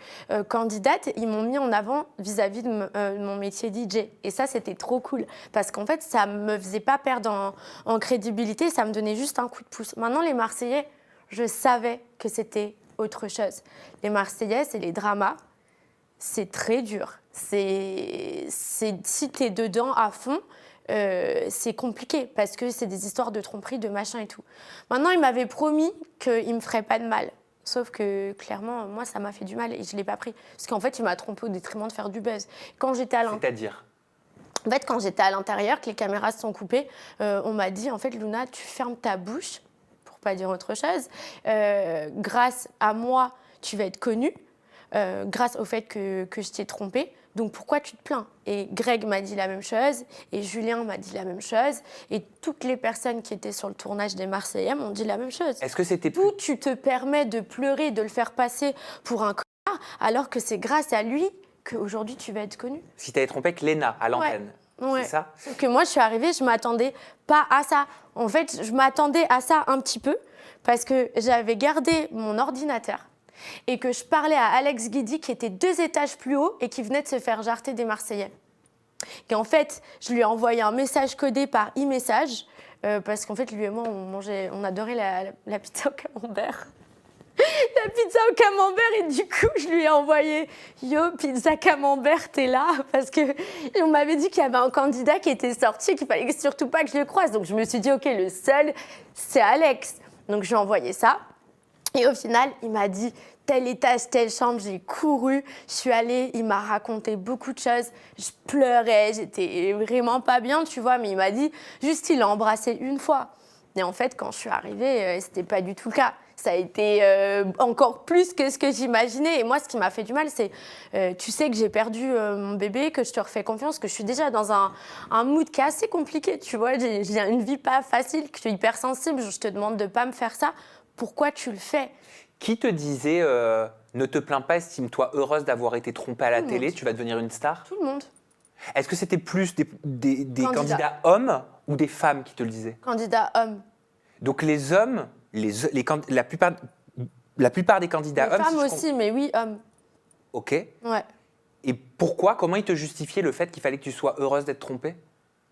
candidate, ils m'ont mis en avant vis-à-vis de mon métier DJ. Et ça, c'était trop cool. Parce qu'en fait, ça ne me faisait pas perdre en crédibilité, ça me donnait juste un coup de pouce. Maintenant, les Marseillais, je savais que c'était autre chose. Les Marseillais, c'est les dramas. C'est très dur. Si tu es dedans à fond, c'est compliqué parce que c'est des histoires de tromperie, de machin et tout. Maintenant, il m'avait promis qu'il ne me ferait pas de mal. Sauf que, clairement, moi, ça m'a fait du mal et je ne l'ai pas pris. Parce qu'en fait, il m'a trompé au détriment de faire du buzz. C'est-à-dire ? En fait, quand j'étais à l'intérieur, que les caméras se sont coupées, on m'a dit, en fait, Luna, tu fermes ta bouche, pour pas dire autre chose. Grâce à moi, tu vas être connue. Grâce au fait que je t'ai trompée, Donc pourquoi tu te plains? Et Greg m'a dit la même chose, et Julien m'a dit la même chose, et toutes les personnes qui étaient sur le tournage des Marseillais m'ont dit la même chose. Est-ce que c'était D'où tu te permets de pleurer, de le faire passer pour un connard, alors que c'est grâce à lui qu'aujourd'hui tu vas être connu? Si tu avais trompé avec Léna à l'antenne, Ouais. c'est ça? Sauf que moi, je suis arrivée, je ne m'attendais pas à ça. En fait, je m'attendais à ça un petit peu parce que j'avais gardé mon ordinateur et que je parlais à Alex Guidi qui était 2 étages plus haut et qui venait de se faire jarter des Marseillais. Et en fait, je lui ai envoyé un message codé par e-message parce qu'en fait, lui et moi, on adorait la pizza au camembert. La pizza au camembert et du coup je lui ai envoyé yo pizza camembert t'es là parce que on m'avait dit qu'il y avait un candidat qui était sorti et qu'il fallait surtout pas que je le croise, donc je me suis dit ok, le seul c'est Alex, donc je lui ai envoyé ça et au final il m'a dit tel étage, telle chambre, j'ai couru, je suis allée, il m'a raconté beaucoup de choses, je pleurais, j'étais vraiment pas bien tu vois, mais il m'a dit juste il a embrassé une fois. Et en fait, quand je suis arrivée, c'était pas du tout le cas. Ça a été encore plus que ce que j'imaginais. Et moi, ce qui m'a fait du mal, c'est, tu sais que j'ai perdu mon bébé, que je te refais confiance, que je suis déjà dans un mood qui est assez compliqué, tu vois. J'ai une vie pas facile, que je suis hypersensible, je te demande de pas me faire ça. Pourquoi tu le fais? Qui te disait ne te plains pas, estime-toi heureuse d'avoir été trompée à la télé, tu vas devenir une star? Tout le monde. Est-ce que c'était plus des candidats hommes ou des femmes qui te le disaient? Candidat homme. Donc les hommes, la plupart des candidats Les hommes... femmes aussi, mais oui, hommes. Ok. Ouais. Et pourquoi? Comment ils te justifiaient le fait qu'il fallait que tu sois heureuse d'être trompée?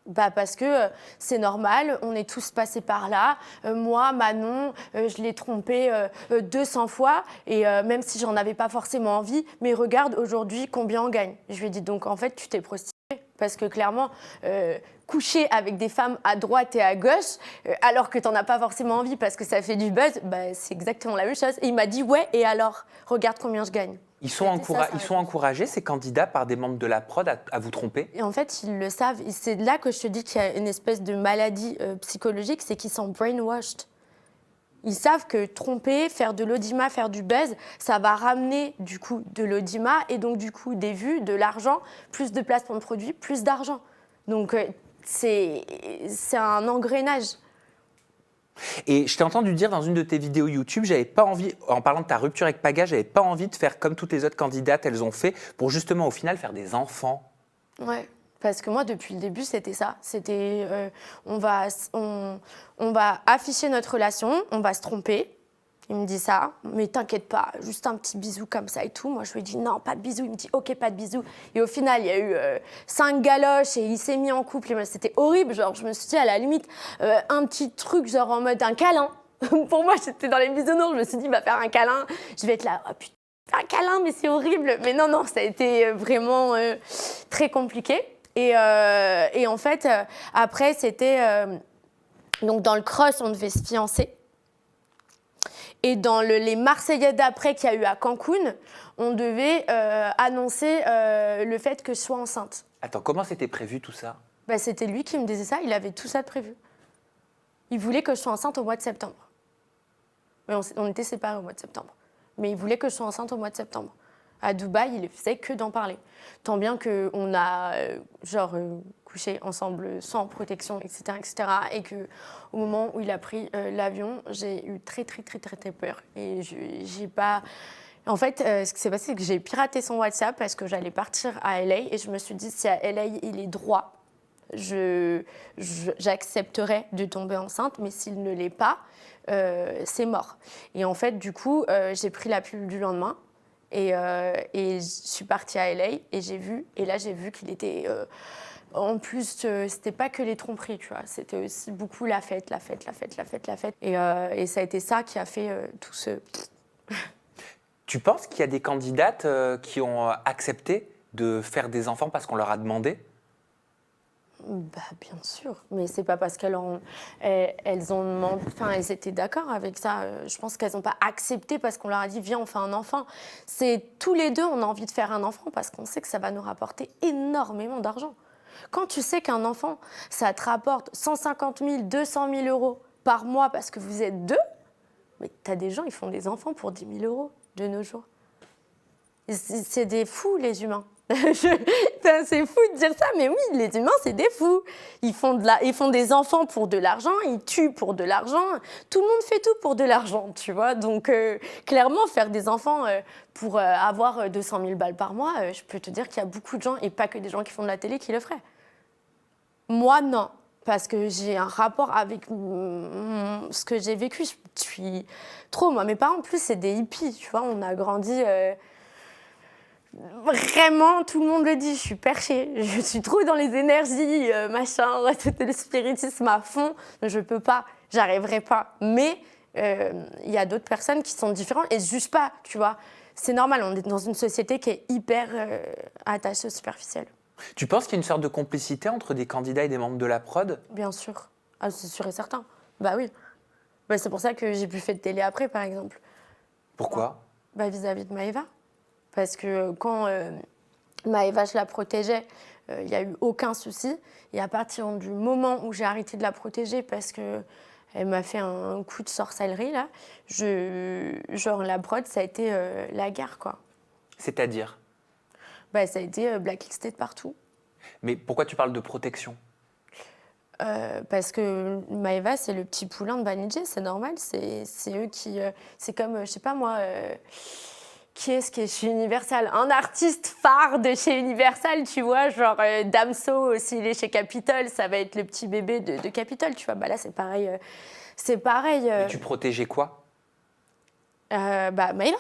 Bah parce que c'est normal, on est tous passés par là. Moi, Manon, je l'ai trompé 200 fois et même si j'en avais pas forcément envie, mais regarde aujourd'hui combien on gagne. Je lui ai dit donc en fait tu t'es prostituée parce que clairement coucher avec des femmes à droite et à gauche alors que t'en as pas forcément envie parce que ça fait du buzz, bah, c'est exactement la même chose. Et il m'a dit ouais et alors regarde combien je gagne. Ils sont encouragés, ces candidats, par des membres de la prod à vous tromper? Et en fait, ils le savent. Et c'est là que je te dis qu'il y a une espèce de maladie psychologique, c'est qu'ils sont brainwashed. Ils savent que tromper, faire de l'audimat, faire du buzz, ça va ramener du coup de l'audimat et donc du coup des vues, de l'argent, plus de placements de produits, plus d'argent. Donc c'est un engrenage. Et je t'ai entendu dire dans une de tes vidéos YouTube, j'avais pas envie, en parlant de ta rupture avec Paga, j'avais pas envie de faire comme toutes les autres candidates, elles ont fait, pour justement au final faire des enfants. Ouais, parce que moi depuis le début c'était ça. C'était on va afficher notre relation, on va se tromper. Il me dit ça, mais t'inquiète pas, juste un petit bisou comme ça et tout. Moi, je lui ai dit non, pas de bisou. Il me dit ok, pas de bisou. Et au final, il y a eu 5 galoches et il s'est mis en couple. Et c'était horrible. Genre, je me suis dit à la limite, un petit truc, genre en mode un câlin. Pour moi, j'étais dans les bisounours. Je me suis dit, il va faire un câlin. Je vais être là, oh putain, un câlin, mais c'est horrible. Mais non, ça a été vraiment très compliqué. Et en fait, après, c'était. Donc, dans le cross, on devait se fiancer. Et dans les Marseillais d'après qu'il y a eu à Cancun, on devait annoncer le fait que je sois enceinte. Attends, comment c'était prévu tout ça? Bah, c'était lui qui me disait ça, il avait tout ça de prévu. Il voulait que je sois enceinte au mois de septembre. Mais on était séparés au mois de septembre. Mais il voulait que je sois enceinte au mois de septembre. À Dubaï, il ne faisait que d'en parler. Tant bien qu'on a couché ensemble sans protection, etc., etc. Et qu'au moment où il a pris l'avion, j'ai eu très peur. Et j'ai pas... En fait, ce qui s'est passé, c'est que j'ai piraté son WhatsApp parce que j'allais partir à LA. Et je me suis dit, si à LA, il est droit, j'accepterais de tomber enceinte. Mais s'il ne l'est pas, c'est mort. Et en fait, du coup, j'ai pris la pilule du lendemain. Et je suis partie à LA et j'ai vu qu'il était... en plus, c'était pas que les tromperies, tu vois. C'était aussi beaucoup la fête. Et ça a été ça qui a fait tout ce... Tu penses qu'il y a des candidates qui ont accepté de faire des enfants parce qu'on leur a demandé? Bah, bien sûr, mais c'est pas parce elles étaient d'accord avec ça. Je pense qu'elles n'ont pas accepté parce qu'on leur a dit viens on fait un enfant. C'est tous les deux on a envie de faire un enfant parce qu'on sait que ça va nous rapporter énormément d'argent. Quand tu sais qu'un enfant ça te rapporte 150 000, 200 000 euros par mois parce que vous êtes deux, mais t'as des gens ils font des enfants pour 10 000 euros de nos jours. C'est des fous les humains. Putain, c'est fou de dire ça, mais oui, les humains, c'est des fous. Ils font des enfants pour de l'argent, ils tuent pour de l'argent. Tout le monde fait tout pour de l'argent, tu vois. Donc, clairement, faire des enfants pour avoir 200 000 balles par mois, je peux te dire qu'il y a beaucoup de gens, et pas que des gens qui font de la télé, qui le feraient. Moi, non. Parce que j'ai un rapport avec ce que j'ai vécu. Je suis trop... Moi, mes parents, en plus, c'est des hippies, tu vois. On a grandi... Vraiment, tout le monde le dit, je suis perchée. Je suis trop dans les énergies, machin, le spiritisme à fond. Je peux pas, j'arriverai pas. Mais il y a d'autres personnes qui sont différentes et je juge pas, tu vois. C'est normal, on est dans une société qui est hyper attachée au superficiel. Tu penses qu'il y a une sorte de complicité entre des candidats et des membres de la prod? Bien sûr. Ah, c'est sûr et certain. Bah oui. Bah, c'est pour ça que j'ai plus fait de télé après, par exemple. Pourquoi? Bah, vis-à-vis de Maëva. Parce que quand Maëva, je la protégeais, il n'y a eu aucun souci. Et à partir du moment où j'ai arrêté de la protéger parce qu'elle m'a fait un coup de sorcellerie, là, genre la prod, ça a été la guerre, quoi. C'est-à-dire? Bah, ça a été blacklisté de partout. Mais pourquoi tu parles de protection? Parce que Maëva, c'est le petit poulain de Banijé, c'est normal. C'est eux qui... c'est comme, je sais pas moi... qui est-ce qui est chez Universal? Un artiste phare de chez Universal, tu vois, genre Damso, s'il est chez Capitol, ça va être le petit bébé de Capitol, tu vois. Bah là, c'est pareil. C'est pareil. Mais tu protégeais quoi? Bah, Maëva,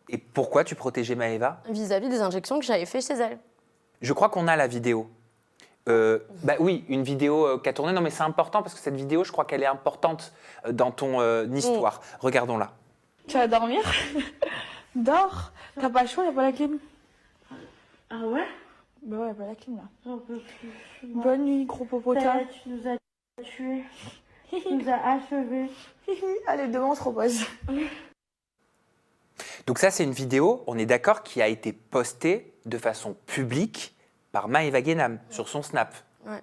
Et pourquoi tu protégeais Maëva? vis-à-vis des injections que j'avais fait chez elle. Je crois qu'on a la vidéo. Bah oui, une vidéo qui a tourné. Non, mais c'est important parce que cette vidéo, je crois qu'elle est importante dans ton histoire. Regardons-la. Tu vas dormir? Dors. T'as pas le choix, y'a pas la clim. Ah ouais? Bah ouais, y'a pas la clim là. J'en peux plus. Bonne nuit, gros popota. Tu nous as tués. Tu nous as achevés. Allez, demain on se repose. Donc ça, c'est une vidéo, on est d'accord, qui a été postée de façon publique par Maëva Guénam sur son Snap. Ouais.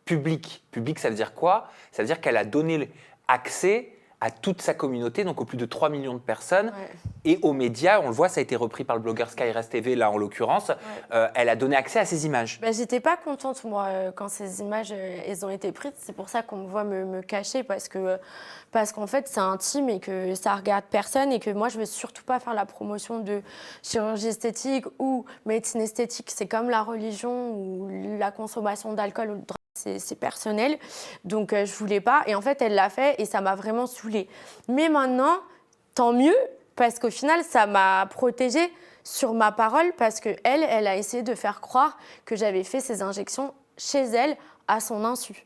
Public. Public, ça veut dire quoi? Ça veut dire qu'elle a donné accès à toute sa communauté, donc aux plus de 3 millions de personnes, Ouais. et aux médias. On le voit, ça a été repris par le blogueur Skyrest TV, là en l'occurrence. Elle a donné accès à ces images. Bah, j'étais pas contente, moi, quand ces images elles ont été prises. C'est pour ça qu'on me voit me cacher, parce qu'en fait, c'est intime et que ça regarde personne et que moi, je veux surtout pas faire la promotion de chirurgie esthétique ou médecine esthétique. C'est comme la religion ou la consommation d'alcool ou de drogue. C'est personnel, donc je voulais pas. Et en fait, elle l'a fait et ça m'a vraiment saoulée. Mais maintenant, tant mieux, parce qu'au final, ça m'a protégée sur ma parole, parce qu'elle, elle a essayé de faire croire que j'avais fait ces injections chez elle à son insu.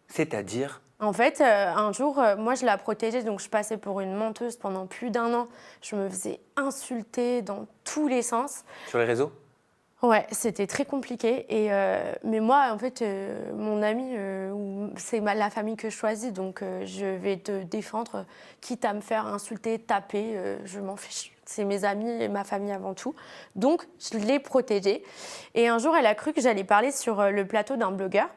C'est-à-dire? En fait, un jour, moi, je la protégeais, donc je passais pour une menteuse pendant plus d'1 an. Je me faisais insulter dans tous les sens. Sur les réseaux? Ouais, c'était très compliqué. Mais moi, en fait, mon ami, c'est la famille que je choisis, donc je vais te défendre, quitte à me faire insulter, taper, je m'en fiche. C'est mes amis et ma famille avant tout. Donc, je l'ai protégée. Et un jour, elle a cru que j'allais parler sur le plateau d'un blogueur.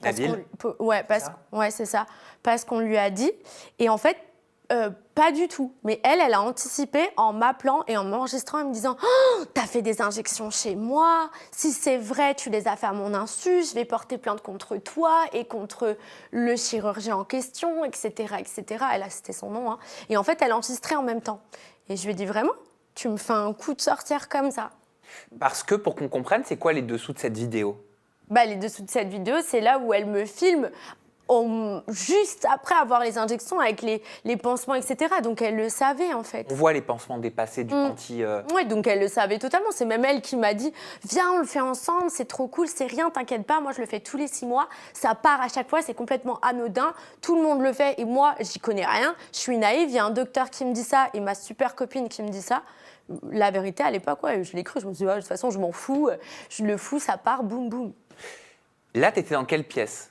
Nabil? Ouais, c'est ça. Parce qu'on lui a dit. Et en fait, pas du tout. Mais elle a anticipé en m'appelant et en m'enregistrant et me disant oh, t'as fait des injections chez moi. Si c'est vrai, tu les as fait à mon insu. Je vais porter plainte contre toi et contre le chirurgien en question, etc., etc. Elle a cité son nom. Hein. Et en fait, elle enregistrait en même temps. Et je lui ai dit vraiment, tu me fais un coup de sorcière comme ça. Parce que, pour qu'on comprenne, c'est quoi les dessous de cette vidéo? Bah, les dessous de cette vidéo, c'est là où elle me filme juste après avoir les injections avec les pansements, etc. Donc elle le savait en fait. On voit les pansements dépassés du panty. Oui, donc elle le savait totalement. C'est même elle qui m'a dit viens, on le fait ensemble, c'est trop cool, c'est rien, t'inquiète pas. Moi, je le fais tous les 6 mois. Ça part à chaque fois, c'est complètement anodin. Tout le monde le fait et moi, j'y connais rien. Je suis naïve. Il y a un docteur qui me dit ça et ma super copine qui me dit ça. La vérité, à l'époque, ouais, je l'ai cru. Je me suis dit, de toute façon, je m'en fous. Je le fous, ça part, boum, boum. Là, t'étais dans quelle pièce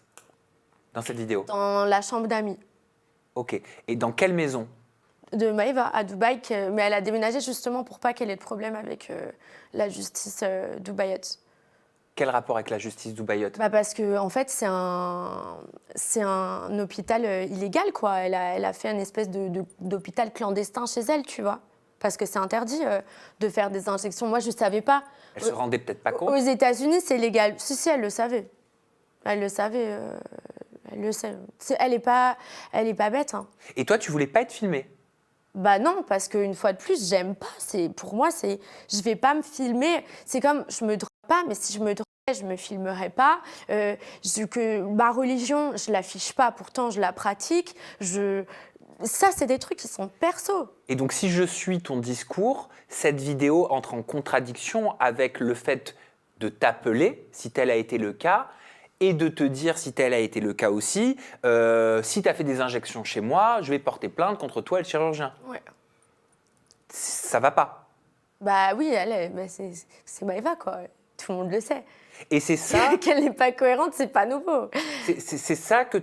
dans cette vidéo? Dans la chambre d'amis. Ok. Et dans quelle maison? De Maëva à Dubaï, mais elle a déménagé justement pour pas qu'elle ait de problème avec la justice dubaïote. Quel rapport avec la justice dubaïote? Bah parce que en fait c'est un hôpital illégal quoi. Elle a fait une espèce d'hôpital clandestin chez elle, tu vois. parce que c'est interdit de faire des injections. Moi, je ne savais pas. Elle se rendait peut-être pas compte. Aux États-Unis, c'est légal. Si, elle le savait. Elle le savait. Elle le sait. Elle n'est pas bête. Hein. Et toi, tu voulais pas être filmée? Bah non, parce qu'une fois de plus, j'aime pas. Pour moi, je vais pas me filmer. C'est comme, je me drogue pas, mais si je me droguais, je me filmerais pas. Ma religion, je l'affiche pas, pourtant je la pratique. Ça, c'est des trucs qui sont perso. Et donc, si je suis ton discours, cette vidéo entre en contradiction avec le fait de t'appeler, si tel a été le cas, et de te dire, si tel a été le cas aussi, si tu as fait des injections chez moi, je vais porter plainte contre toi et le chirurgien. Ouais. Ça va pas. Bah oui, c'est Maëva, quoi. Tout le monde le sait. Et c'est ça... Qu'elle n'est pas cohérente, c'est pas nouveau. C'est ça que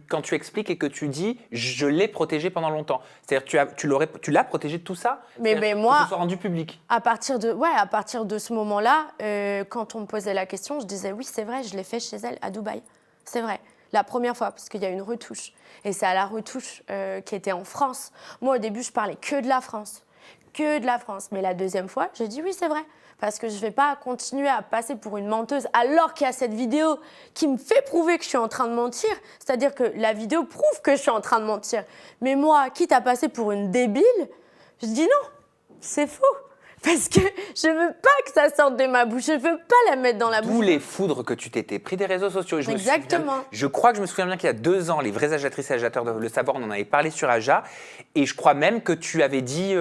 quand tu expliques et que tu dis, je l'ai protégé pendant longtemps. C'est-à-dire, tu l'as protégé de tout ça, mais moi, que ce soit rendu public. À partir de ce moment-là, quand on me posait la question, je disais oui, c'est vrai, je l'ai fait chez elle à Dubaï. C'est vrai. La première fois, parce qu'il y a une retouche. Et c'est à la retouche qui était en France. Moi, au début, je parlais que de la France. Que de la France. Mais la deuxième fois, j'ai dit oui, c'est vrai. Parce que je ne vais pas continuer à passer pour une menteuse alors qu'il y a cette vidéo qui me fait prouver que je suis en train de mentir. C'est-à-dire que la vidéo prouve que je suis en train de mentir. Mais moi, quitte à passer pour une débile, je dis non, c'est faux. Parce que je ne veux pas que ça sorte de ma bouche. Je ne veux pas la mettre dans la bouche. Tous les foudres que tu t'étais pris des réseaux sociaux. Exactement. Je crois que je me souviens bien qu'il y a 2 ans, les vraies agiatrices et agitateurs doivent le savoir, on en avait parlé sur Aja. Et je crois même que tu avais dit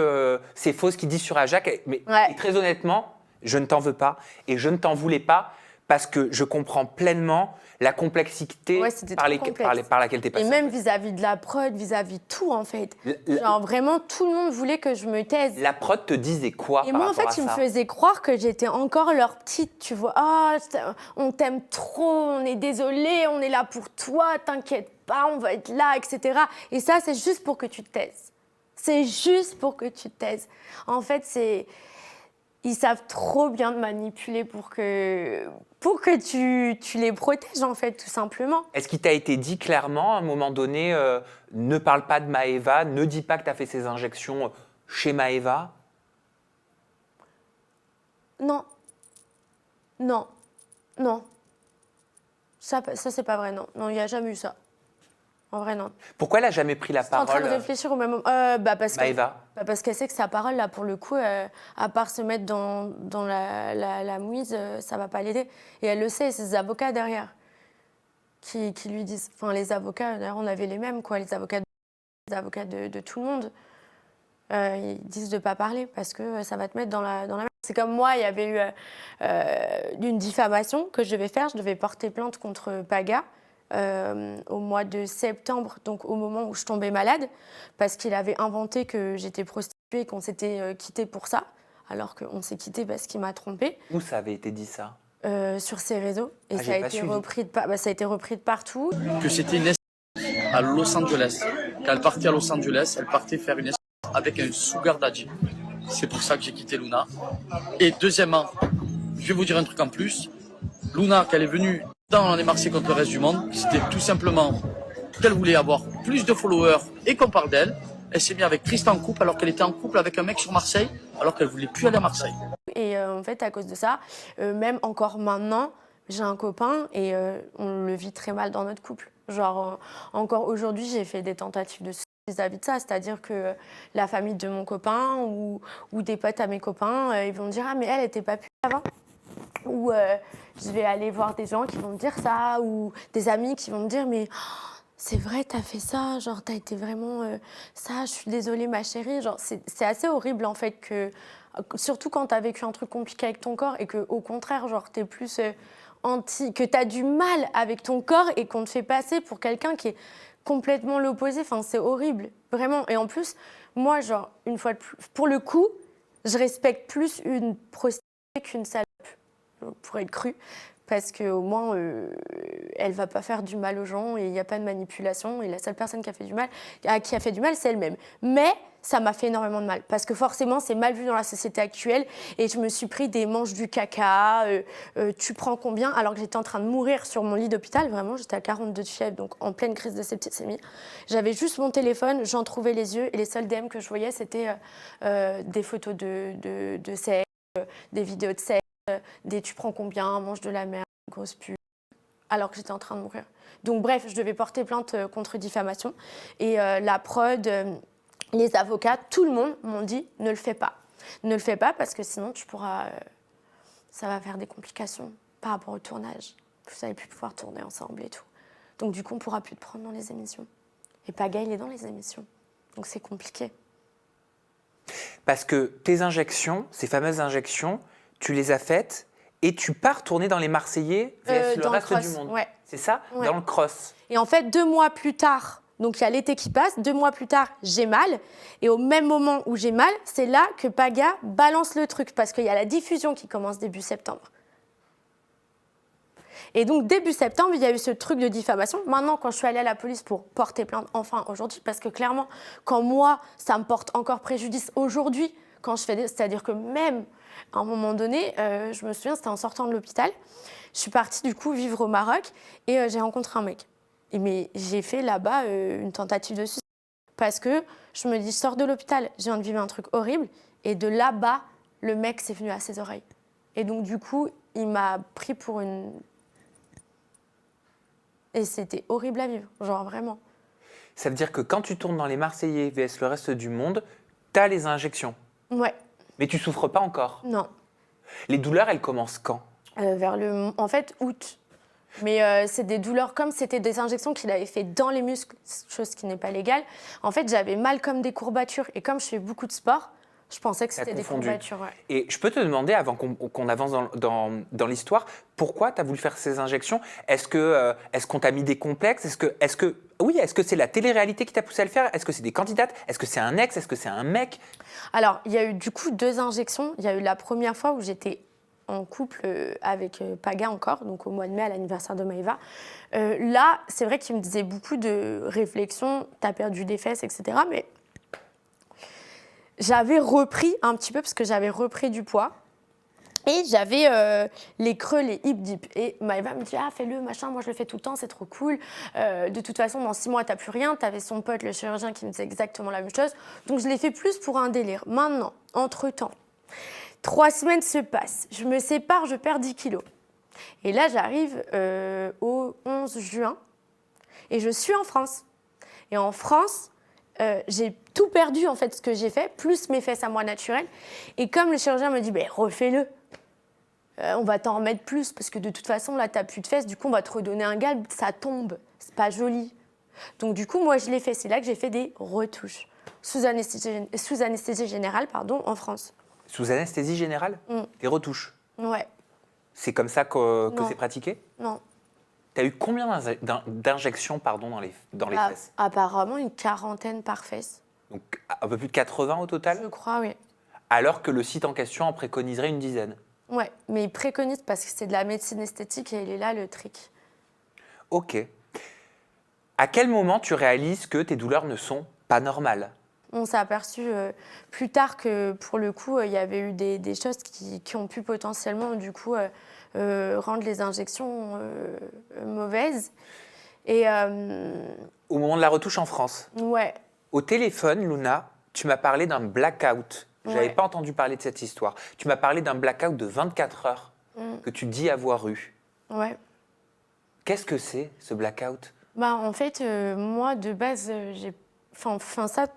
c'est faux ce qu'ils disent sur Aja. Mais ouais. Et très honnêtement, je ne t'en veux pas et je ne t'en voulais pas parce que je comprends pleinement la complexité par laquelle tu es passée. Et même vis-à-vis de la prod, vis-à-vis de tout, en fait. Genre, vraiment, tout le monde voulait que je me taise. La prod te disait quoi Et par moi, en fait, ils me faisaient croire que j'étais encore leur petite, tu vois. Ah, on t'aime trop, on est désolé, on est là pour toi, t'inquiète pas, on va être là, etc. Et ça, c'est juste pour que tu te taises. C'est juste pour que tu te taises. En fait, ils savent trop bien te manipuler pour que tu les protèges, en fait, tout simplement. Est-ce qu'il t'a été dit clairement, à un moment donné, ne parle pas de Maëva, ne dis pas que tu as fait ces injections chez Maëva? Non. Non. Non. Ça c'est pas vrai, non. Non, il n'y a jamais eu ça. En vrai, non. Pourquoi elle n'a jamais pris la parole? Je suis en train de réfléchir au même moment. Maëva. Parce qu'elle sait que sa parole, là, pour le coup, à part se mettre dans la mouise, ça ne va pas l'aider. Et elle le sait, c'est ses avocats derrière qui lui disent... Enfin, les avocats, d'ailleurs, on avait les mêmes, quoi. Les avocats de tout le monde. Ils disent de ne pas parler parce que ça va te mettre dans la merde. C'est comme moi, il y avait eu une diffamation que je devais faire. Je devais porter plainte contre Paga. Au mois de septembre, donc au moment où je tombais malade, parce qu'il avait inventé que j'étais prostituée et qu'on s'était quitté pour ça, alors qu'on s'est quitté parce qu'il m'a trompée. Où ça avait été dit ça? Sur ses réseaux. Et ça a été repris de partout. Que c'était une escorte à Los Angeles. Quand elle partait à Los Angeles, elle partait faire une escorte avec un sugar daddy. C'est pour ça que j'ai quitté Luna. Et deuxièmement, je vais vous dire un truc en plus. Luna, quand elle est venue dans les Marseillais contre le reste du monde, c'était tout simplement qu'elle voulait avoir plus de followers et qu'on parle d'elle. Elle s'est mise avec Tristan en couple alors qu'elle était en couple avec un mec sur Marseille, alors qu'elle voulait plus aller à Marseille. Et en fait, à cause de ça, même encore maintenant, j'ai un copain et on le vit très mal dans notre couple. Genre, encore aujourd'hui, j'ai fait des tentatives de suicide vis-à-vis de ça. C'est-à-dire que la famille de mon copain ou des potes à mes copains, ils vont me dire « Ah, mais elle n'était pas pute avant ». Ou je vais aller voir des gens qui vont me dire ça, ou des amis qui vont me dire « Mais oh, c'est vrai, t'as fait ça, genre t'as été vraiment ça, je suis désolée ma chérie ». Genre, c'est assez horrible en fait, surtout quand t'as vécu un truc compliqué avec ton corps et qu'au contraire, genre t'es plus que t'as du mal avec ton corps et qu'on te fait passer pour quelqu'un qui est complètement l'opposé. Enfin, c'est horrible, vraiment. Et en plus, moi, genre, une fois de plus, pour le coup, je respecte plus une prostituée qu'une salope, pour être crue, Parce qu'au moins, elle va pas faire du mal aux gens et il n'y a pas de manipulation. Et la seule personne qui a fait du mal, c'est elle-même. Mais ça m'a fait énormément de mal. Parce que forcément, c'est mal vu dans la société actuelle. Et je me suis pris des manches du caca. Tu prends combien? Alors que j'étais en train de mourir sur mon lit d'hôpital. Vraiment, j'étais à 42 de fièvre, donc en pleine crise de septicémie. J'avais juste mon téléphone, j'en trouvais les yeux. Et les seuls DM que je voyais, c'était des photos de sexe, des vidéos de sexe. Des tu prends combien, mange de la merde, grosse pute, alors que j'étais en train de mourir. Donc bref, je devais porter plainte contre diffamation. Et la prod, les avocats, tout le monde m'ont dit ne le fais pas. Ne le fais pas parce que sinon ça va faire des complications par rapport au tournage. Vous n'allez plus pouvoir tourner ensemble et tout. Donc du coup, on ne pourra plus te prendre dans les émissions. Et Paga, il est dans les émissions. Donc c'est compliqué. Parce que tes injections, ces fameuses injections, tu les as faites et tu pars tourner dans les Marseillais vs le reste du monde. Ouais. C'est ça? Ouais. Dans le cross. Et en fait, 2 mois plus tard, donc il y a l'été qui passe, 2 mois plus tard, j'ai mal. Et au même moment où j'ai mal, c'est là que Paga balance le truc parce qu'il y a la diffusion qui commence début septembre. Et donc, début septembre, il y a eu ce truc de diffamation. Maintenant, quand je suis allée à la police pour porter plainte, enfin aujourd'hui, parce que clairement, quand moi, ça me porte encore préjudice aujourd'hui, quand je fais c'est-à-dire que même à un moment donné, je me souviens, c'était en sortant de l'hôpital, je suis partie du coup vivre au Maroc et j'ai rencontré un mec. Mais j'ai fait là-bas une tentative de suicide parce que je me dis, je sors de l'hôpital, je viens de vivre un truc horrible et de là-bas, le mec s'est venu à ses oreilles. Et donc du coup, il m'a pris pour une... Et c'était horrible à vivre, genre vraiment. Ça veut dire que quand tu tournes dans les Marseillais vs le reste du monde, tu as les injections. Ouais. Mais tu souffres pas encore. Non. Les douleurs, elles commencent quand? En fait, août. Mais c'est des douleurs comme c'était des injections qu'il avait fait dans les muscles, chose qui n'est pas légale. En fait, j'avais mal comme des courbatures. Et comme je fais beaucoup de sport, je pensais que c'était des courbatures. Ouais. Et je peux te demander, avant qu'on avance dans l'histoire, pourquoi tu as voulu faire ces injections? Est-ce qu'on t'a mis des complexes? Est-ce que c'est la télé-réalité qui t'a poussé à le faire? Est-ce que c'est des candidates? Est-ce que c'est un ex? Est-ce que c'est un mec? Alors, il y a eu du coup 2 injections. Il y a eu la première fois où j'étais en couple avec Paga encore, donc au mois de mai à l'anniversaire de Maëva. Là, c'est vrai qu'il me disait beaucoup de réflexions, t'as perdu des fesses, etc. Mais j'avais repris un petit peu parce que j'avais repris du poids. Et j'avais les creux, les hip dip. Et Maëva me dit, ah, fais-le, machin, moi je le fais tout le temps, c'est trop cool. De toute façon, dans 6 mois, t'as plus rien. T'avais son pote, le chirurgien, qui me disait exactement la même chose. Donc je l'ai fait plus pour un délire. Maintenant, entre-temps, 3 semaines se passent. Je me sépare, je perds 10 kilos. Et là, j'arrive au 11 juin et je suis en France. Et en France, j'ai tout perdu, en fait, ce que j'ai fait, plus mes fesses à moi naturelles. Et comme le chirurgien me dit, ben, refais-le. On va t'en remettre plus parce que de toute façon, là, t'as plus de fesses. Du coup, on va te redonner un galbe, ça tombe. C'est pas joli. Donc, du coup, moi, je l'ai fait. C'est là que j'ai fait des retouches sous anesthésie générale, en France. Sous anesthésie générale? Des retouches? Ouais. C'est comme ça que Non. c'est pratiqué? Non. Tu as eu combien d'injections dans les fesses? Apparemment, une 40aine par fesse. Donc un peu plus de 80 au total? Je crois, oui. Alors que le site en question en préconiserait une dizaine. Ouais, mais il préconise parce que c'est de la médecine esthétique et il est là le trick. Ok. À quel moment tu réalises que tes douleurs ne sont pas normales? On s'est aperçu plus tard que pour le coup, il y avait eu des choses qui ont pu potentiellement du coup rendre les injections mauvaises. Et au moment de la retouche en France? Ouais. Au téléphone, Luna, tu m'as parlé d'un blackout. Je n'avais pas entendu parler de cette histoire. Tu m'as parlé d'un blackout de 24 heures que tu dis avoir eu. Ouais. Qu'est-ce que c'est, ce blackout? Bah, en fait, moi, de base, j'ai... Enfin, ça,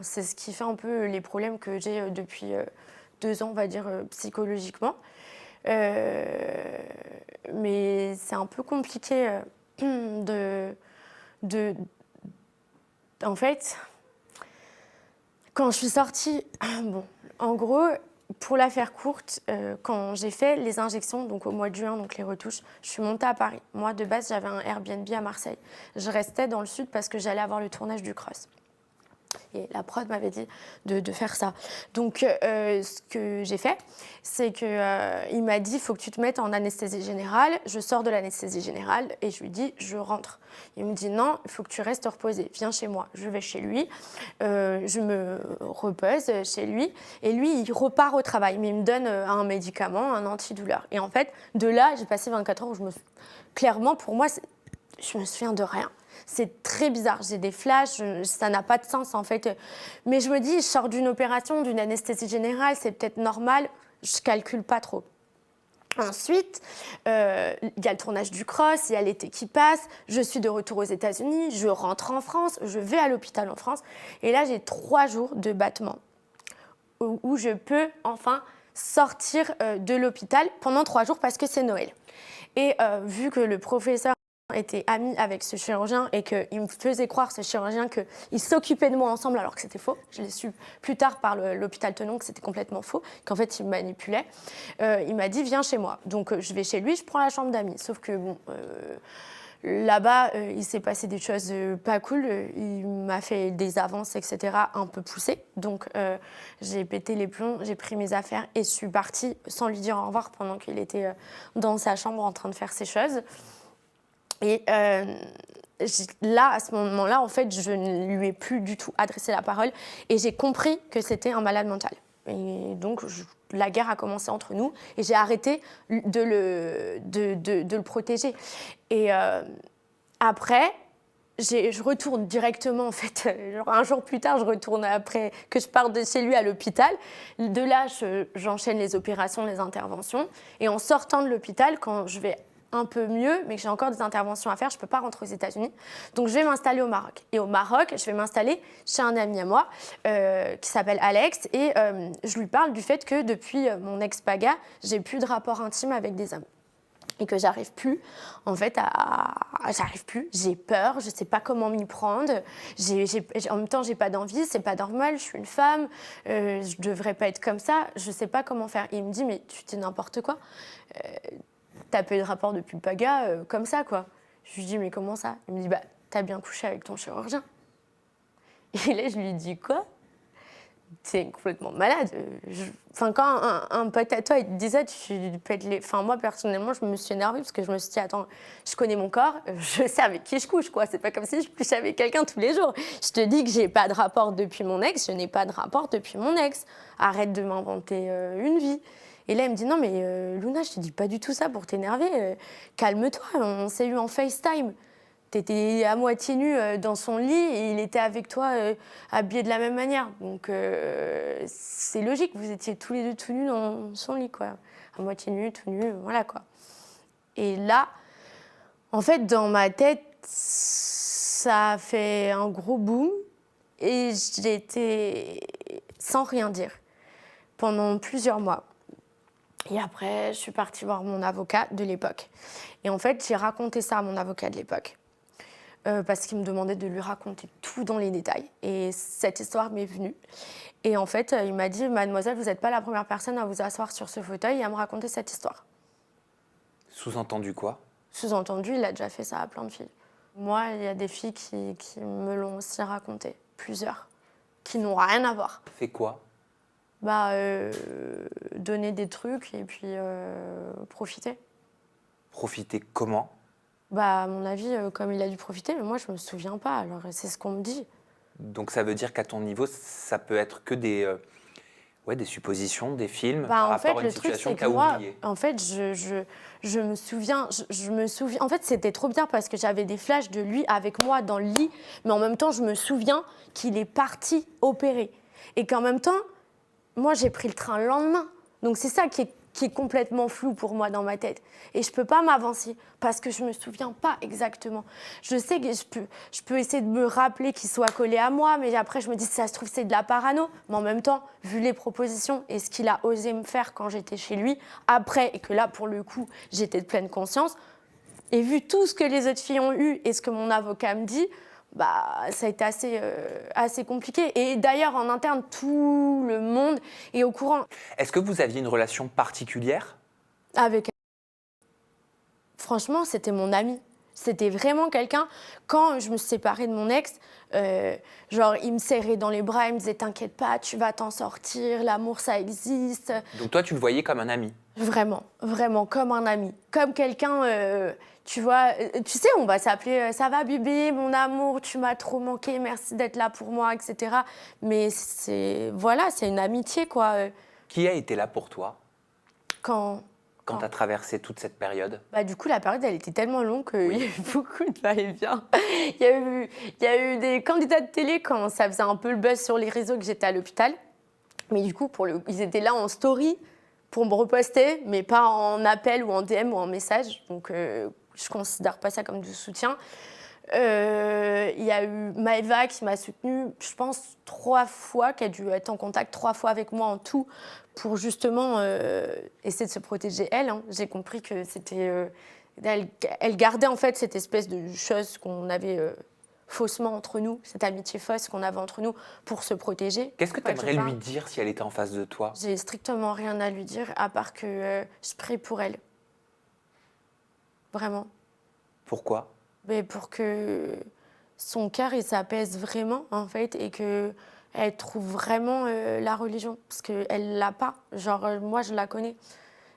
c'est ce qui fait un peu les problèmes que j'ai depuis 2 ans, on va dire, psychologiquement. Mais c'est un peu compliqué En fait, quand je suis sortie... Bon, en gros, pour la faire courte, quand j'ai fait les injections, donc au mois de juin, donc les retouches, je suis montée à Paris. Moi, de base, j'avais un Airbnb à Marseille. Je restais dans le sud parce que j'allais avoir le tournage du Cross. Et la prod m'avait dit de faire ça. Donc, ce que j'ai fait, c'est qu'il m'a dit, il faut que tu te mettes en anesthésie générale. Je sors de l'anesthésie générale et je lui dis, je rentre. Il me dit, non, il faut que tu restes reposé. Viens chez moi. Je vais chez lui. Je me repose chez lui. Et lui, il repart au travail. Mais il me donne un médicament, un antidouleur. Et en fait, de là, j'ai passé 24 heures où clairement, pour moi, je me souviens de rien. C'est très bizarre. J'ai des flashs, ça n'a pas de sens en fait. Mais je me dis, je sors d'une opération, d'une anesthésie générale, c'est peut-être normal. Je calcule pas trop. Ensuite, il y a le tournage du Cross, il y a l'été qui passe, je suis de retour aux États-Unis, je rentre en France, je vais à l'hôpital en France. Et là, j'ai 3 jours de battement où je peux enfin sortir de l'hôpital pendant 3 jours parce que c'est Noël. Et vu que le professeur était ami avec ce chirurgien et qu'il me faisait croire, ce chirurgien, qu'il s'occupait de moi ensemble alors que c'était faux. Je l'ai su plus tard par l'hôpital Tenon que c'était complètement faux, qu'en fait il me manipulait. Il m'a dit viens chez moi. Donc je vais chez lui, je prends la chambre d'amis. Sauf que bon, là-bas, il s'est passé des choses pas cool. Il m'a fait des avances, etc., un peu poussées. Donc j'ai pété les plombs, j'ai pris mes affaires et je suis partie sans lui dire au revoir pendant qu'il était dans sa chambre en train de faire ses choses. Et là, à ce moment-là, en fait, je ne lui ai plus du tout adressé la parole et j'ai compris que c'était un malade mental. Et donc, la guerre a commencé entre nous et j'ai arrêté de le protéger. Et après, je retourne directement, en fait, genre un jour plus tard, je retourne après que je parte de chez lui à l'hôpital. De là, j'enchaîne les opérations, les interventions. Et en sortant de l'hôpital, quand je vais un peu mieux, mais que j'ai encore des interventions à faire, je ne peux pas rentrer aux États-Unis. Donc, je vais m'installer au Maroc. Et au Maroc, je vais m'installer chez un ami à moi qui s'appelle Alex. Et je lui parle du fait que depuis mon ex-paga, j'ai plus de rapport intime avec des hommes. Et que j'arrive plus, en fait, j'arrive plus, j'ai peur, je sais pas comment m'y prendre, en même temps, j'ai pas d'envie, c'est pas normal, je suis une femme, je devrais pas être comme ça, je sais pas comment faire. Et il me dit, mais tu dis n'importe quoi, t'as pas eu de rapport depuis le paga, comme ça, quoi. Je lui dis, mais comment ça? Il me dit, bah, t'as bien couché avec ton chirurgien. Et là, je lui dis, quoi? C'est complètement malade. Enfin, quand un pote à toi il te dit ça, tu pètes les... Enfin, moi, personnellement, je me suis énervée parce que je me suis dit, attends, je connais mon corps, je sais avec qui je couche, quoi. C'est pas comme si je couchais avec quelqu'un tous les jours. Je te dis que j'ai pas de rapport depuis mon ex, je n'ai pas de rapport depuis mon ex. Arrête de m'inventer une vie. Et là, il me dit, non, mais Luna, je te dis pas du tout ça pour t'énerver. Calme-toi, on s'est eu en FaceTime. T'étais à moitié nue dans son lit et il était avec toi habillé de la même manière. Donc, c'est logique, vous étiez tous les deux tout nus dans son lit, quoi. À moitié nus, tout nus, voilà, quoi. Et là, en fait, dans ma tête, ça a fait un gros boom et j'ai été sans rien dire pendant plusieurs mois. Et après, je suis partie voir mon avocat de l'époque. Et en fait, j'ai raconté ça à mon avocat de l'époque. Parce qu'il me demandait de lui raconter tout dans les détails. Et cette histoire m'est venue. Et en fait, il m'a dit, mademoiselle, vous n'êtes pas la première personne à vous asseoir sur ce fauteuil et à me raconter cette histoire. Sous-entendu quoi? Sous-entendu, il a déjà fait ça à plein de filles. Moi, il y a des filles qui me l'ont aussi raconté, plusieurs, qui n'ont rien à voir. Fait quoi? Bah, donner des trucs et puis profiter. Profiter comment? Bah, à mon avis, comme il a dû profiter, mais moi, je me souviens pas. Alors, c'est ce qu'on me dit. Donc ça veut dire qu'à ton niveau, ça peut être que des suppositions, des films, Bah, par en rapport fait, à une le truc, situation c'est que que tu as moi, oubliée. en fait, je me souviens. En fait, c'était trop bien parce que j'avais des flashs de lui avec moi dans le lit, mais en même temps, je me souviens qu'il est parti opérer. Et qu'en même temps, moi, j'ai pris le train le lendemain. Donc, c'est ça qui est complètement flou pour moi dans ma tête. Et je ne peux pas m'avancer parce que je ne me souviens pas exactement. Je sais que je peux essayer de me rappeler qu'il soit collé à moi, mais après, je me dis, si ça se trouve, c'est de la parano. Mais en même temps, vu les propositions et ce qu'il a osé me faire quand j'étais chez lui, après, et que là, pour le coup, j'étais de pleine conscience, et vu tout ce que les autres filles ont eu et ce que mon avocat me dit, bah, ça a été assez compliqué. Et d'ailleurs, en interne, tout le monde est au courant. Est-ce que vous aviez une relation particulière? Avec... Franchement, c'était mon ami. C'était vraiment quelqu'un, quand je me suis séparée de mon ex, genre il me serrait dans les bras, il me disait t'inquiète pas, tu vas t'en sortir, l'amour ça existe. Donc toi, tu le voyais comme un ami. Vraiment, vraiment, comme un ami. Comme quelqu'un, tu vois, tu sais, on va s'appeler ça va bébé, mon amour, tu m'as trop manqué, merci d'être là pour moi, etc. Mais voilà, c'est une amitié, quoi. Qui a été là pour toi Quand tu as traversé toute cette période? Bah, du coup, la période, elle était tellement longue qu'il y a eu beaucoup de va-et-vient. Il y a eu des candidats de télé quand ça faisait un peu le buzz sur les réseaux que j'étais à l'hôpital. Mais du coup, ils étaient là en story pour me reposter, mais pas en appel ou en DM ou en message. Donc, je considère pas ça comme du soutien. Il y a eu Maëva qui m'a soutenue, je pense, 3 fois, qui a dû être en contact 3 fois avec moi en tout pour justement essayer de se protéger elle. Hein. J'ai compris que c'était... elle gardait en fait cette espèce de chose qu'on avait faussement entre nous, cette amitié fausse qu'on avait entre nous pour se protéger. Qu'est-ce que tu aimerais lui dire si elle était en face de toi? J'ai strictement rien à lui dire à part que je prie pour elle. Vraiment. Pourquoi? Mais pour que son cœur il s'apaise vraiment en fait et que elle trouve vraiment la religion parce qu'elle l'a pas. Genre moi je la connais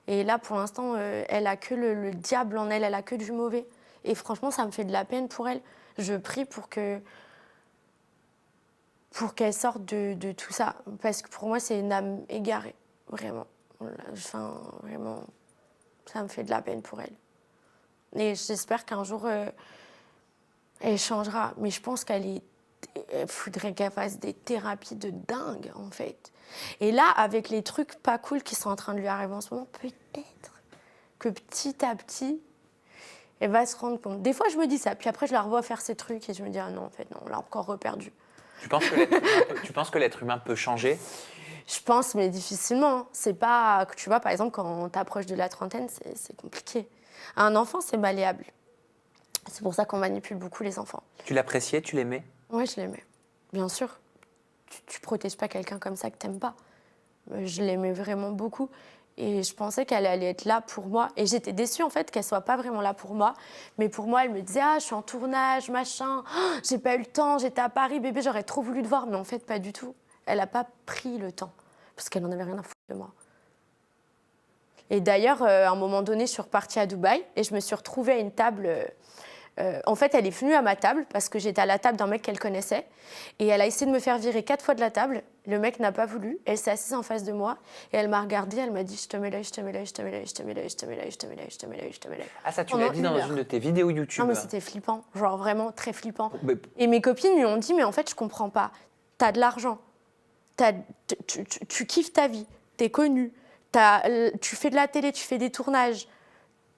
et là pour l'instant elle a que le diable en elle, elle a que du mauvais et franchement ça me fait de la peine pour elle. Je prie pour qu'elle sorte de tout ça parce que pour moi c'est une âme égarée vraiment. Enfin vraiment ça me fait de la peine pour elle et j'espère qu'un jour elle changera, mais je pense il faudrait qu'elle fasse des thérapies de dingue, en fait. Et là, avec les trucs pas cool qui sont en train de lui arriver en ce moment, peut-être que petit à petit, elle va se rendre compte. Des fois, je me dis ça, puis après, je la revois faire ces trucs et je me dis, ah non, en fait, non, on l'a encore reperdu. Tu penses que l'être humain peut changer? Je pense, mais difficilement. Hein. C'est pas... Tu vois, par exemple, quand t'approches de la trentaine, c'est compliqué. Un enfant, c'est malléable. C'est pour ça qu'on manipule beaucoup les enfants. Tu l'appréciais, tu l'aimais? Oui, je l'aimais. Bien sûr. Tu protèges pas quelqu'un comme ça que t'aimes pas. Je l'aimais vraiment beaucoup. Et je pensais qu'elle allait être là pour moi. Et j'étais déçue, en fait, qu'elle soit pas vraiment là pour moi. Mais pour moi, elle me disait « Ah, je suis en tournage, machin. Oh, j'ai pas eu le temps, j'étais à Paris, bébé, j'aurais trop voulu te voir. » Mais en fait, pas du tout. Elle a pas pris le temps. Parce qu'elle en avait rien à foutre de moi. Et d'ailleurs, à un moment donné, je suis repartie à Dubaï. Et je me suis retrouvée à une table... en fait, elle est venue à ma table parce que j'étais à la table d'un mec qu'elle connaissait. Et elle a essayé de me faire virer 4 fois de la table. Le mec n'a pas voulu. Elle s'est assise en face de moi. Et elle m'a regardée. Elle m'a dit « Je te mets l'œil, je te mets l'œil, je te mets l'œil, je te mets l'œil, je te mets l'œil, je te mets l'œil, je te mets l'œil, je te mets l'œil. » Ah, ça, tu l'as dit dans une de tes vidéos YouTube. Non, mais c'était flippant. Genre vraiment très flippant. Mais... Et mes copines lui ont dit « Mais en fait, je comprends pas. T'as de l'argent. Tu kiffes ta vie. T'es connue. Tu fais de la télé, tu fais des tournages.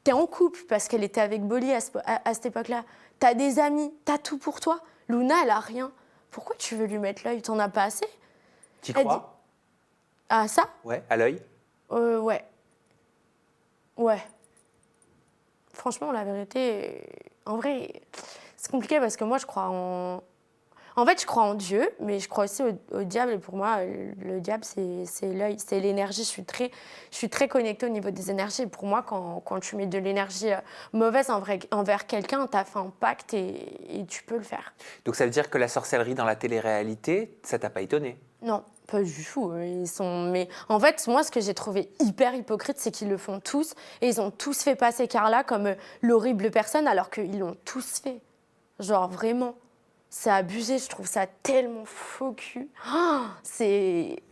T'es en couple parce qu'elle était avec Bolly à cette époque-là. T'as des amis, t'as tout pour toi. Luna, elle a rien. Pourquoi tu veux lui mettre l'œil? T'en as pas assez? T'y crois? Ah, ça? Ouais, à l'œil? Ouais. Ouais. Franchement, la vérité, en vrai, c'est compliqué parce que moi, je crois en... En fait, je crois en Dieu, mais je crois aussi au diable. Et pour moi, le diable, c'est l'œil, c'est l'énergie. Je suis très connectée au niveau des énergies. Et pour moi, quand tu mets de l'énergie mauvaise envers quelqu'un, tu as fait un pacte et tu peux le faire. Donc ça veut dire que la sorcellerie dans la télé-réalité, ça t'a pas étonné? Non, pas du tout. Mais en fait, moi, ce que j'ai trouvé hyper hypocrite, c'est qu'ils le font tous. Et ils ont tous fait passer Carla comme l'horrible personne, alors qu'ils l'ont tous fait. Genre, vraiment. C'est abusé, je trouve ça tellement faux cul. Oh, c'est...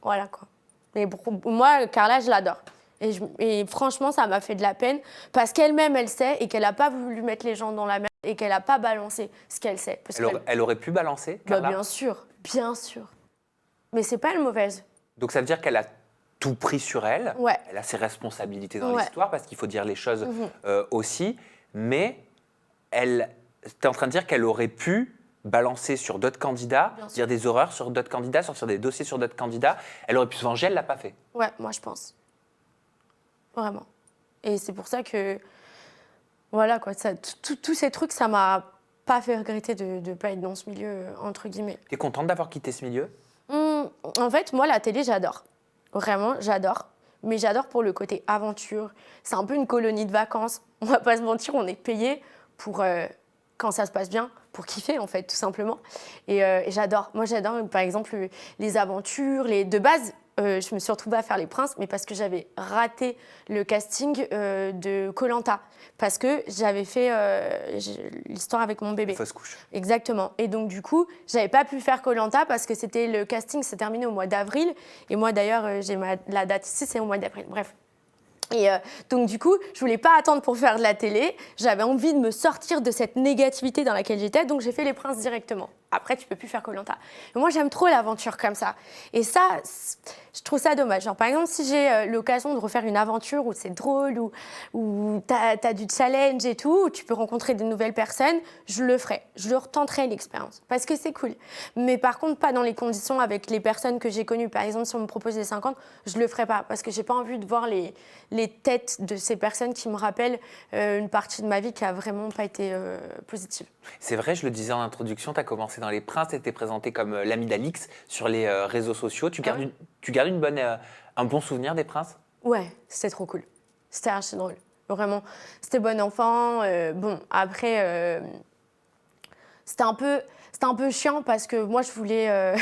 Voilà, quoi. Mais moi, Carla, je l'adore. Et franchement, ça m'a fait de la peine parce qu'elle-même, elle sait et qu'elle n'a pas voulu mettre les gens dans la merde et qu'elle n'a pas balancé ce qu'elle sait. Parce elle aurait pu balancer, Carla? Bien sûr. Mais c'est pas elle mauvaise. Donc ça veut dire qu'elle a tout pris sur elle. Ouais. Elle a ses responsabilités dans l'histoire parce qu'il faut dire les choses aussi. Mais t'es en train de dire qu'elle aurait pu balancer sur d'autres candidats, dire des horreurs sur d'autres candidats, sortir des dossiers sur d'autres candidats. Elle aurait pu se venger, elle ne l'a pas fait. Ouais, moi je pense. Vraiment. Et c'est pour ça que, voilà quoi, tous ces trucs, ça m'a pas fait regretter de ne pas être dans ce milieu, entre guillemets. T'es contente d'avoir quitté ce milieu? En fait, moi, la télé, j'adore. Vraiment, j'adore. Mais j'adore pour le côté aventure. C'est un peu une colonie de vacances. On va pas se mentir, on est payé pour, quand ça se passe bien, pour kiffer, en fait, tout simplement. Et j'adore. Moi, j'adore, par exemple, les aventures. De base, je me suis retrouvée à faire Les Princes, mais parce que j'avais raté le casting de Koh Lanta. Parce que j'avais fait l'histoire avec mon bébé. Fausse couche. Exactement. Et donc, du coup, j'avais pas pu faire Koh Lanta parce que le casting s'est terminé au mois d'avril. Et moi, d'ailleurs, j'ai la date ici, c'est au mois d'avril. Bref. Et donc, du coup, je voulais pas attendre pour faire de la télé. J'avais envie de me sortir de cette négativité dans laquelle j'étais. Donc, j'ai fait Les Princes directement. Après, tu peux plus faire Koh Lanta. Moi, j'aime trop l'aventure comme ça. Et ça, je trouve ça dommage. Genre, par exemple, si j'ai l'occasion de refaire une aventure où c'est drôle, où t'as du challenge et tout, où tu peux rencontrer de nouvelles personnes, je le ferai. Je le retenterai l'expérience. Parce que c'est cool. Mais par contre, pas dans les conditions avec les personnes que j'ai connues. Par exemple, si on me propose les 50, je le ferai pas. Parce que j'ai pas envie de voir les têtes de ces personnes qui me rappellent une partie de ma vie qui a vraiment pas été positive. C'est vrai, je le disais en introduction, tu as commencé dans Les Princes, tu étais présenté comme l'ami d'Alix sur les réseaux sociaux. Tu gardes, tu gardes un bon souvenir des Princes? Ouais, c'était trop cool. C'était archi drôle. Vraiment, c'était bon enfant. Bon, après, c'était un peu chiant parce que moi, je voulais...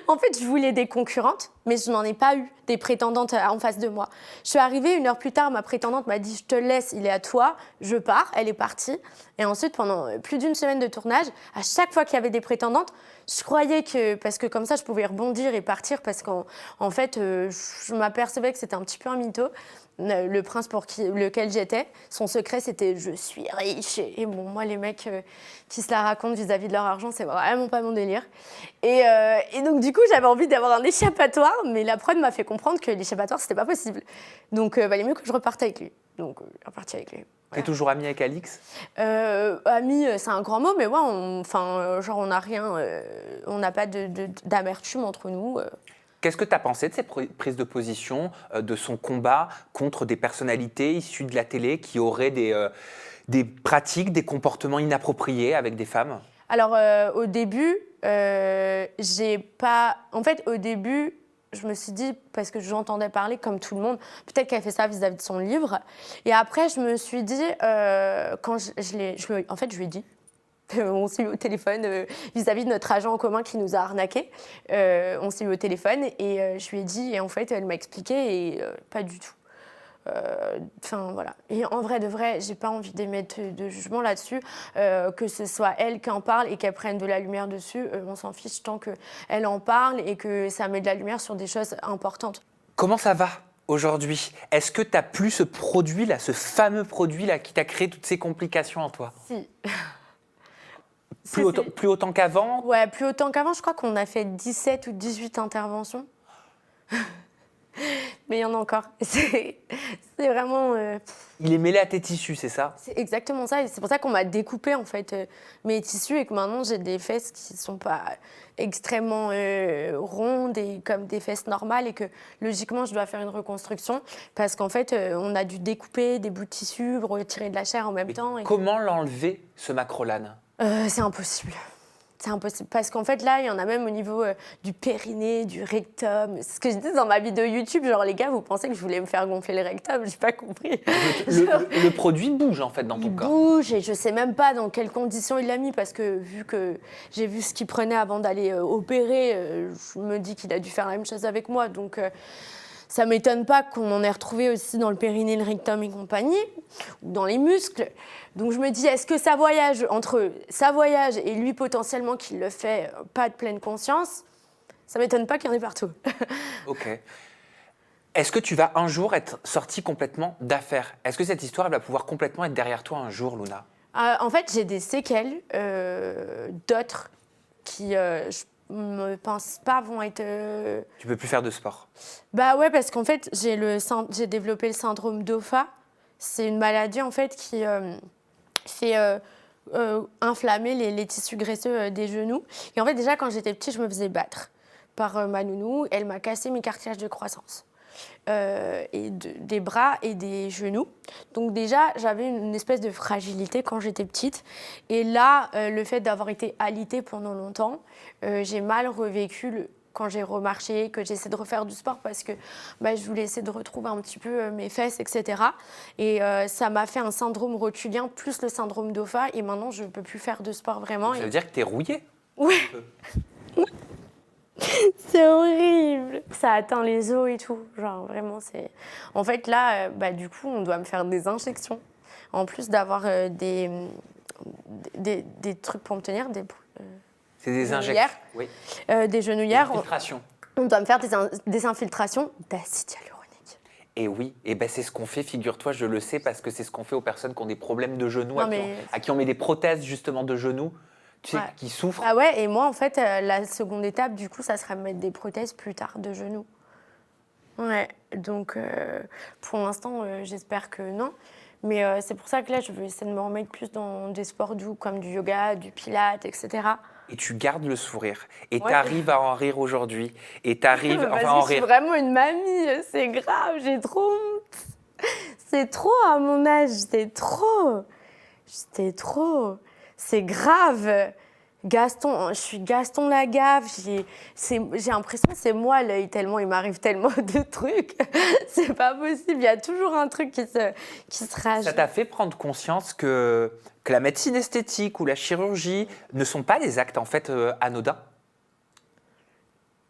En fait, je voulais des concurrentes, mais je n'en ai pas eu des prétendantes en face de moi. Je suis arrivée 1 heure plus tard, ma prétendante m'a dit « Je te laisse, il est à toi, je pars ». Elle est partie. Et ensuite, pendant plus d'1 semaine de tournage, à chaque fois qu'il y avait des prétendantes, je croyais que... Parce que comme ça, je pouvais rebondir et partir parce qu'en fait, je m'apercevais que c'était un petit peu un mytho. Le prince pour lequel j'étais, son secret, c'était « je suis riche ». Et bon, moi, les mecs qui se la racontent vis-à-vis de leur argent, c'est vraiment pas mon délire. Et donc, du coup, j'avais envie d'avoir un échappatoire, mais la prod m'a fait comprendre que l'échappatoire, c'était pas possible. Donc, il valait mieux que je reparte avec lui. Donc, je suis repartie avec lui. T'es toujours amie avec Alix? Ami, c'est un grand mot, mais ouais, genre, on n'a rien, on n'a pas d'amertume entre nous. Qu'est-ce que tu as pensé de cette prise de position, de son combat contre des personnalités issues de la télé qui auraient des pratiques, des comportements inappropriés avec des femmes? Alors, au début, j'ai pas... En fait, au début, je me suis dit, parce que j'entendais parler comme tout le monde, peut-être qu'elle fait ça vis-à-vis de son livre. Et après, je me suis dit, quand en fait, je lui ai dit, on s'est eu au téléphone vis-à-vis de notre agent en commun qui nous a arnaqués. On s'est eu au téléphone et je lui ai dit, et en fait, elle m'a expliqué et pas du tout. Enfin, voilà. Et en vrai de vrai, j'ai pas envie d'émettre de jugement là-dessus. Que ce soit elle qui en parle et qu'elle prenne de la lumière dessus, on s'en fiche tant qu'elle en parle et que ça met de la lumière sur des choses importantes. Comment ça va aujourd'hui? Est-ce que tu as plus ce produit-là, ce fameux produit-là qui t'a créé toutes ces complications en toi? Si. Plus autant qu'avant? Ouais, plus autant qu'avant. Je crois qu'on a fait 17 ou 18 interventions. Mais il y en a encore. C'est vraiment... Il est mêlé à tes tissus, c'est ça? C'est exactement ça. Et c'est pour ça qu'on m'a découpé, en fait, mes tissus et que maintenant, j'ai des fesses qui ne sont pas extrêmement rondes et comme des fesses normales et que, logiquement, je dois faire une reconstruction parce qu'en fait, on a dû découper des bouts de tissu, retirer de la chair en même temps. Et... Comment l'enlever, ce macrolane? C'est impossible. C'est impossible. Parce qu'en fait, là, il y en a même au niveau du périnée, du rectum. C'est ce que je dis dans ma vidéo YouTube. Genre, les gars, vous pensez que je voulais me faire gonfler le rectum? J'ai pas compris. Le produit bouge, en fait, dans ton corps. Il bouge et je sais même pas dans quelles conditions il l'a mis parce que vu que j'ai vu ce qu'il prenait avant d'aller opérer, je me dis qu'il a dû faire la même chose avec moi. Donc, ça m'étonne pas qu'on en ait retrouvé aussi dans le périnée, le rectum et compagnie, ou dans les muscles. Donc je me dis, est-ce que ça voyage entre ça voyage et lui potentiellement qui le fait pas de pleine conscience? Ça m'étonne pas qu'il y en ait partout. Ok. Est-ce que tu vas un jour être sortie complètement d'affaires? Est-ce que cette histoire elle va pouvoir complètement être derrière toi un jour, Luna? En fait, j'ai des séquelles, d'autres qui, je ne pense pas, vont être... Tu peux plus faire de sport? Bah ouais, parce qu'en fait, j'ai développé le syndrome d'OFA. C'est une maladie en fait qui fait inflammer les tissus graisseux des genoux. Et en fait, déjà, quand j'étais petite, je me faisais battre par ma nounou. Elle m'a cassé mes cartilages de croissance. Et des bras et des genoux. Donc déjà, j'avais une espèce de fragilité quand j'étais petite. Et là, le fait d'avoir été alitée pendant longtemps, j'ai mal revécu quand j'ai remarché, que j'essaie de refaire du sport parce que je voulais essayer de retrouver un petit peu mes fesses, etc. Et ça m'a fait un syndrome rotulien plus le syndrome d'OFA et maintenant je ne peux plus faire de sport vraiment. Ça veut dire que t'es rouillée. Ouais. C'est horrible. Ça atteint les os et tout. Genre vraiment, c'est. En fait, là, du coup, on doit me faire des injections. En plus d'avoir des trucs pour me tenir, C'est des injections. genouillères. Oui. Des genouillères. Infiltration. On doit me faire des infiltrations d'acide hyaluronique. Et oui, et ben c'est ce qu'on fait, figure-toi, je le sais parce que c'est ce qu'on fait aux personnes qui ont des problèmes de genoux, Non, à qui on met des prothèses justement de genoux, tu sais, Ouais. qui souffrent. Ah ouais, et moi, en fait, la seconde étape, du coup, ça sera me mettre des prothèses plus tard de genoux. Ouais, donc pour l'instant, j'espère que non. Mais c'est pour ça que là, je veux essayer de me remettre plus dans des sports doux comme du yoga, du pilates, etc. Et tu gardes le sourire. Et Ouais. tu arrives à en rire aujourd'hui. Et tu arrives Parce enfin à en que je suis rire. vraiment une mamie, c'est grave, j'ai trop honte. C'est trop à mon âge, c'est trop. C'est grave. Gaston, je suis Gaston Lagaffe, j'ai l'impression que c'est moi l'œil, tellement il m'arrive tellement de trucs. C'est pas possible, il y a toujours un truc qui se rajoute. Ça t'a fait prendre conscience que la médecine esthétique ou la chirurgie ne sont pas des actes en fait anodins.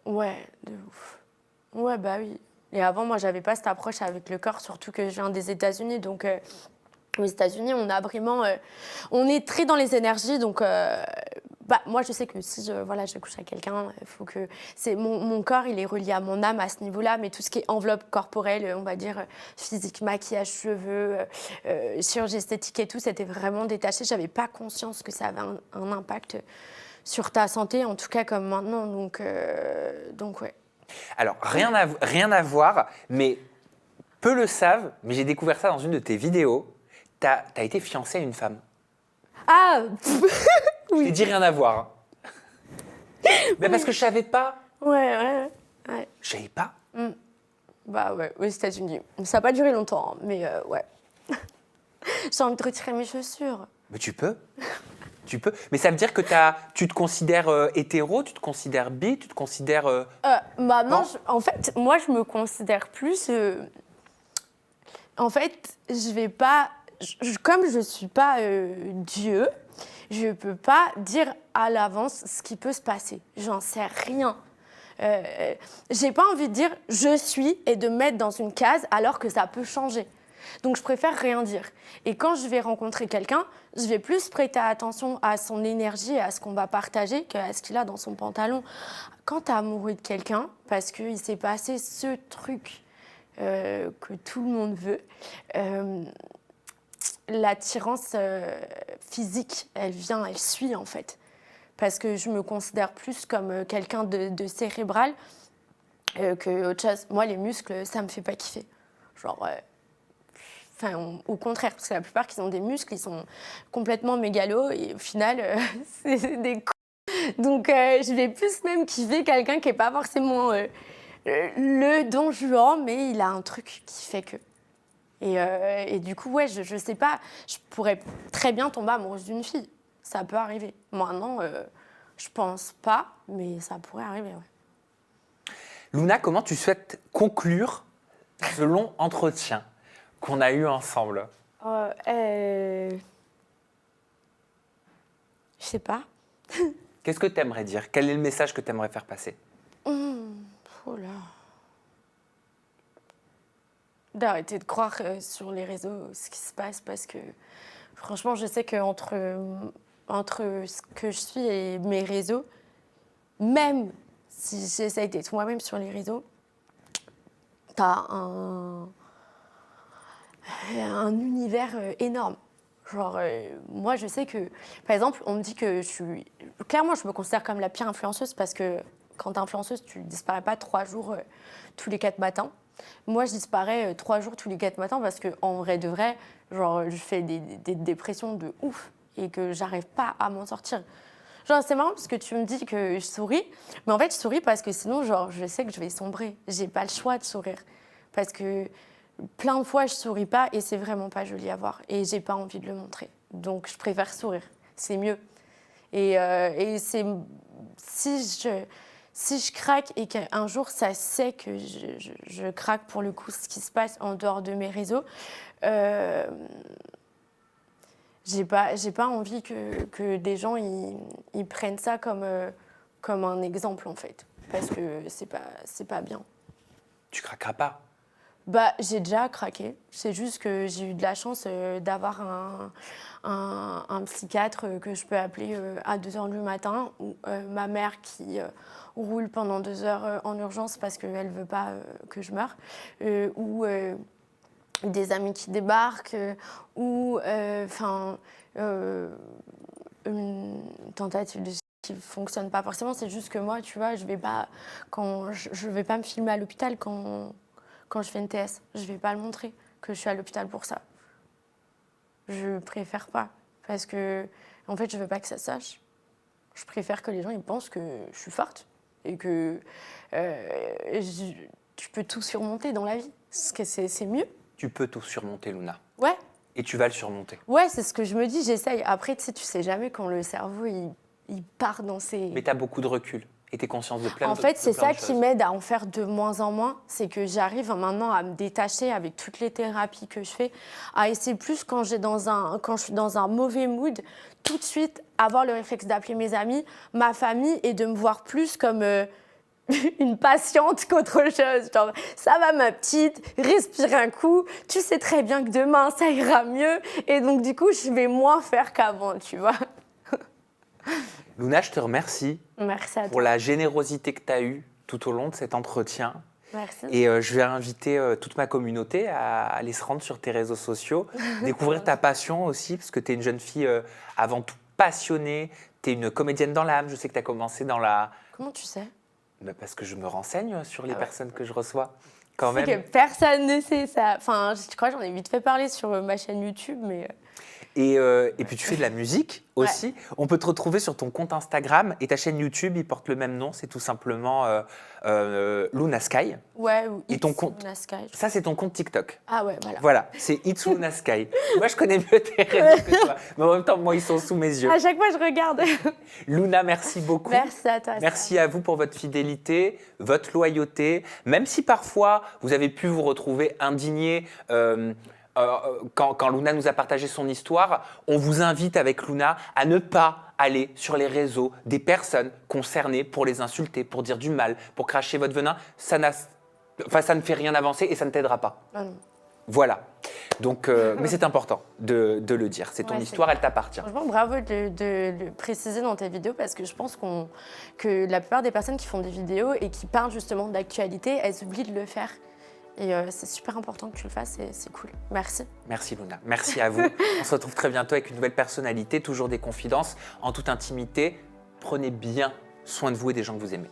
Ouais, de ouf. Ouais, bah oui. Et avant, moi, j'avais pas cette approche avec le corps, surtout que je viens des États-Unis. Donc, aux États-Unis, on a vraiment. On est très dans les énergies. Donc, moi, je sais que si je couche avec quelqu'un, il faut que. Mon corps, il est relié à mon âme à ce niveau-là. Mais tout ce qui est enveloppe corporelle, on va dire physique, maquillage, cheveux, chirurgie esthétique et tout, c'était vraiment détaché. J'avais pas conscience que ça avait un impact sur ta santé, en tout cas comme maintenant. Donc ouais. Alors, rien à voir, mais peu le savent, mais j'ai découvert ça dans une de tes vidéos. T'as été fiancée à une femme. Ah Je t'ai dit rien à voir. Hein. Mais parce que je savais pas. Ouais. Je savais pas. Bah ouais, aux États-Unis. Ça n'a pas duré longtemps, hein, mais ouais. J'ai envie de retirer mes chaussures. Mais tu peux. Tu peux. Mais ça veut dire que tu te considères hétéro, tu te considères bi, tu te considères. Non, Non. en fait, moi, je me considère plus. En fait, je vais pas. Comme je suis pas Dieu, je peux pas dire à l'avance ce qui peut se passer. J'en sais rien. J'ai pas envie de dire je suis et de me mettre dans une case alors que ça peut changer. Donc je préfère rien dire. Et quand je vais rencontrer quelqu'un, je vais plus prêter attention à son énergie et à ce qu'on va partager qu'à ce qu'il a dans son pantalon. Quand tu es amoureux de quelqu'un, parce qu'il s'est passé ce truc que tout le monde veut, l'attirance physique, elle vient, elle suit en fait. Parce que je me considère plus comme quelqu'un de cérébral que autre chose. Moi, les muscles, ça me fait pas kiffer. Genre... au contraire, parce que la plupart qui ont des muscles, ils sont complètement mégalos et au final, c'est des cons. Donc, je vais plus même kiffer quelqu'un qui n'est pas forcément le Don Juan, mais il a un truc qui fait que. Et du coup, ouais, je sais pas, je pourrais très bien tomber amoureuse d'une fille. Ça peut arriver. Maintenant, je pense pas, mais ça pourrait arriver, ouais. Luna, comment tu souhaites conclure ce long entretien qu'on a eu ensemble? Je sais pas. Qu'est-ce que tu aimerais dire? Quel est le message que tu aimerais faire passer? Oh là. D'arrêter de croire sur les réseaux ce qui se passe parce que franchement, je sais qu'entre ce que je suis et mes réseaux, même si j'essaye d'être moi-même sur les réseaux, t'as un univers énorme. Genre, moi, je sais que, par exemple, on me dit que je suis... Clairement, je me considère comme la pire influenceuse parce que quand t'es influenceuse, tu disparais pas 3 jours tous les 4 matins. Moi, je disparais 3 jours tous les 4 matins parce qu'en vrai de vrai, genre, je fais des dépressions de ouf et que j'arrive pas à m'en sortir. Genre, c'est marrant parce que tu me dis que je souris, mais en fait, je souris parce que sinon, genre, je sais que je vais sombrer. J'ai pas le choix de sourire parce que plein de fois, je souris pas et c'est vraiment pas joli à voir et j'ai pas envie de le montrer. Donc, je préfère sourire. C'est mieux. Et si je craque et qu'un jour ça sait que je craque pour le coup, ce qui se passe en dehors de mes réseaux, j'ai pas envie que des gens ils prennent ça comme un exemple en fait, parce que c'est pas bien. Tu craqueras pas. Bah, j'ai déjà craqué. C'est juste que j'ai eu de la chance d'avoir un psychiatre que je peux appeler à 2h du matin, ou ma mère qui roule pendant 2 heures en urgence parce qu'elle ne veut pas que je meure, ou des amis qui débarquent, ou une tentative de qui ne fonctionne pas forcément. C'est juste que moi, tu vois, je vais pas me filmer à l'hôpital quand je fais une TS. Je vais pas le montrer que je suis à l'hôpital pour ça. Je préfère pas. Parce que, en fait, je veux pas que ça se sache. Je préfère que les gens ils pensent que je suis forte et que tu peux tout surmonter dans la vie. Parce que c'est mieux. Tu peux tout surmonter, Luna. Ouais. Et tu vas le surmonter. Ouais, c'est ce que je me dis, j'essaye. Après, tu sais jamais quand le cerveau, il part dans ses... Mais tu as beaucoup de recul et tu es conscience de plein de En fait, c'est ça qui choses. m'aide à en faire de moins en moins. C'est que j'arrive maintenant à me détacher avec toutes les thérapies que je fais. Et c'est plus quand je suis dans un mauvais mood, tout de suite avoir le réflexe d'appeler mes amis, ma famille et de me voir plus comme... une patiente qu'autre chose. Genre, ça va ma petite, respire un coup, tu sais très bien que demain ça ira mieux et donc du coup je vais moins faire qu'avant, tu vois. Luna, je te remercie Merci à pour toi. la générosité que tu as eue tout au long de cet entretien. Merci. Et je vais inviter toute ma communauté à aller se rendre sur tes réseaux sociaux, découvrir ta passion aussi, parce que tu es une jeune fille avant tout passionnée, tu es une comédienne dans l'âme, je sais que tu as commencé dans la... Comment tu sais? Bah parce que je me renseigne sur les ouais. personnes que je reçois, quand C'est même. que personne ne sait ça. Enfin, je crois que j'en ai vite fait parler sur ma chaîne YouTube, mais... Et puis tu fais de la musique aussi. Ouais. On peut te retrouver sur ton compte Instagram et ta chaîne YouTube, il porte le même nom, c'est tout simplement Luna Sky. Ouais, ou et ton compte, Luna Sky. Ça, c'est ton compte TikTok. Ah ouais, voilà. Voilà, c'est It's Luna Sky. Moi, je connais mieux tes réseaux que toi, mais en même temps, moi, ils sont sous mes yeux. À chaque fois, je regarde. Luna, merci beaucoup. Merci à toi. Merci à vous pour votre fidélité, votre loyauté. Même si parfois, vous avez pu vous retrouver indigné quand Luna nous a partagé son histoire, on vous invite avec Luna à ne pas aller sur les réseaux des personnes concernées pour les insulter, pour dire du mal, pour cracher votre venin. Ça ne fait rien avancer et ça ne t'aidera pas. Ah non. Voilà. Donc, mais c'est important de le dire. C'est ton histoire, elle t'appartient. Franchement, bravo de le préciser dans tes vidéos parce que je pense que la plupart des personnes qui font des vidéos et qui parlent justement d'actualité, elles oublient de le faire. Et c'est super important que tu le fasses et c'est cool. Merci. Merci Luna. Merci à vous. On se retrouve très bientôt avec une nouvelle personnalité, toujours des confidences en toute intimité. Prenez bien soin de vous et des gens que vous aimez.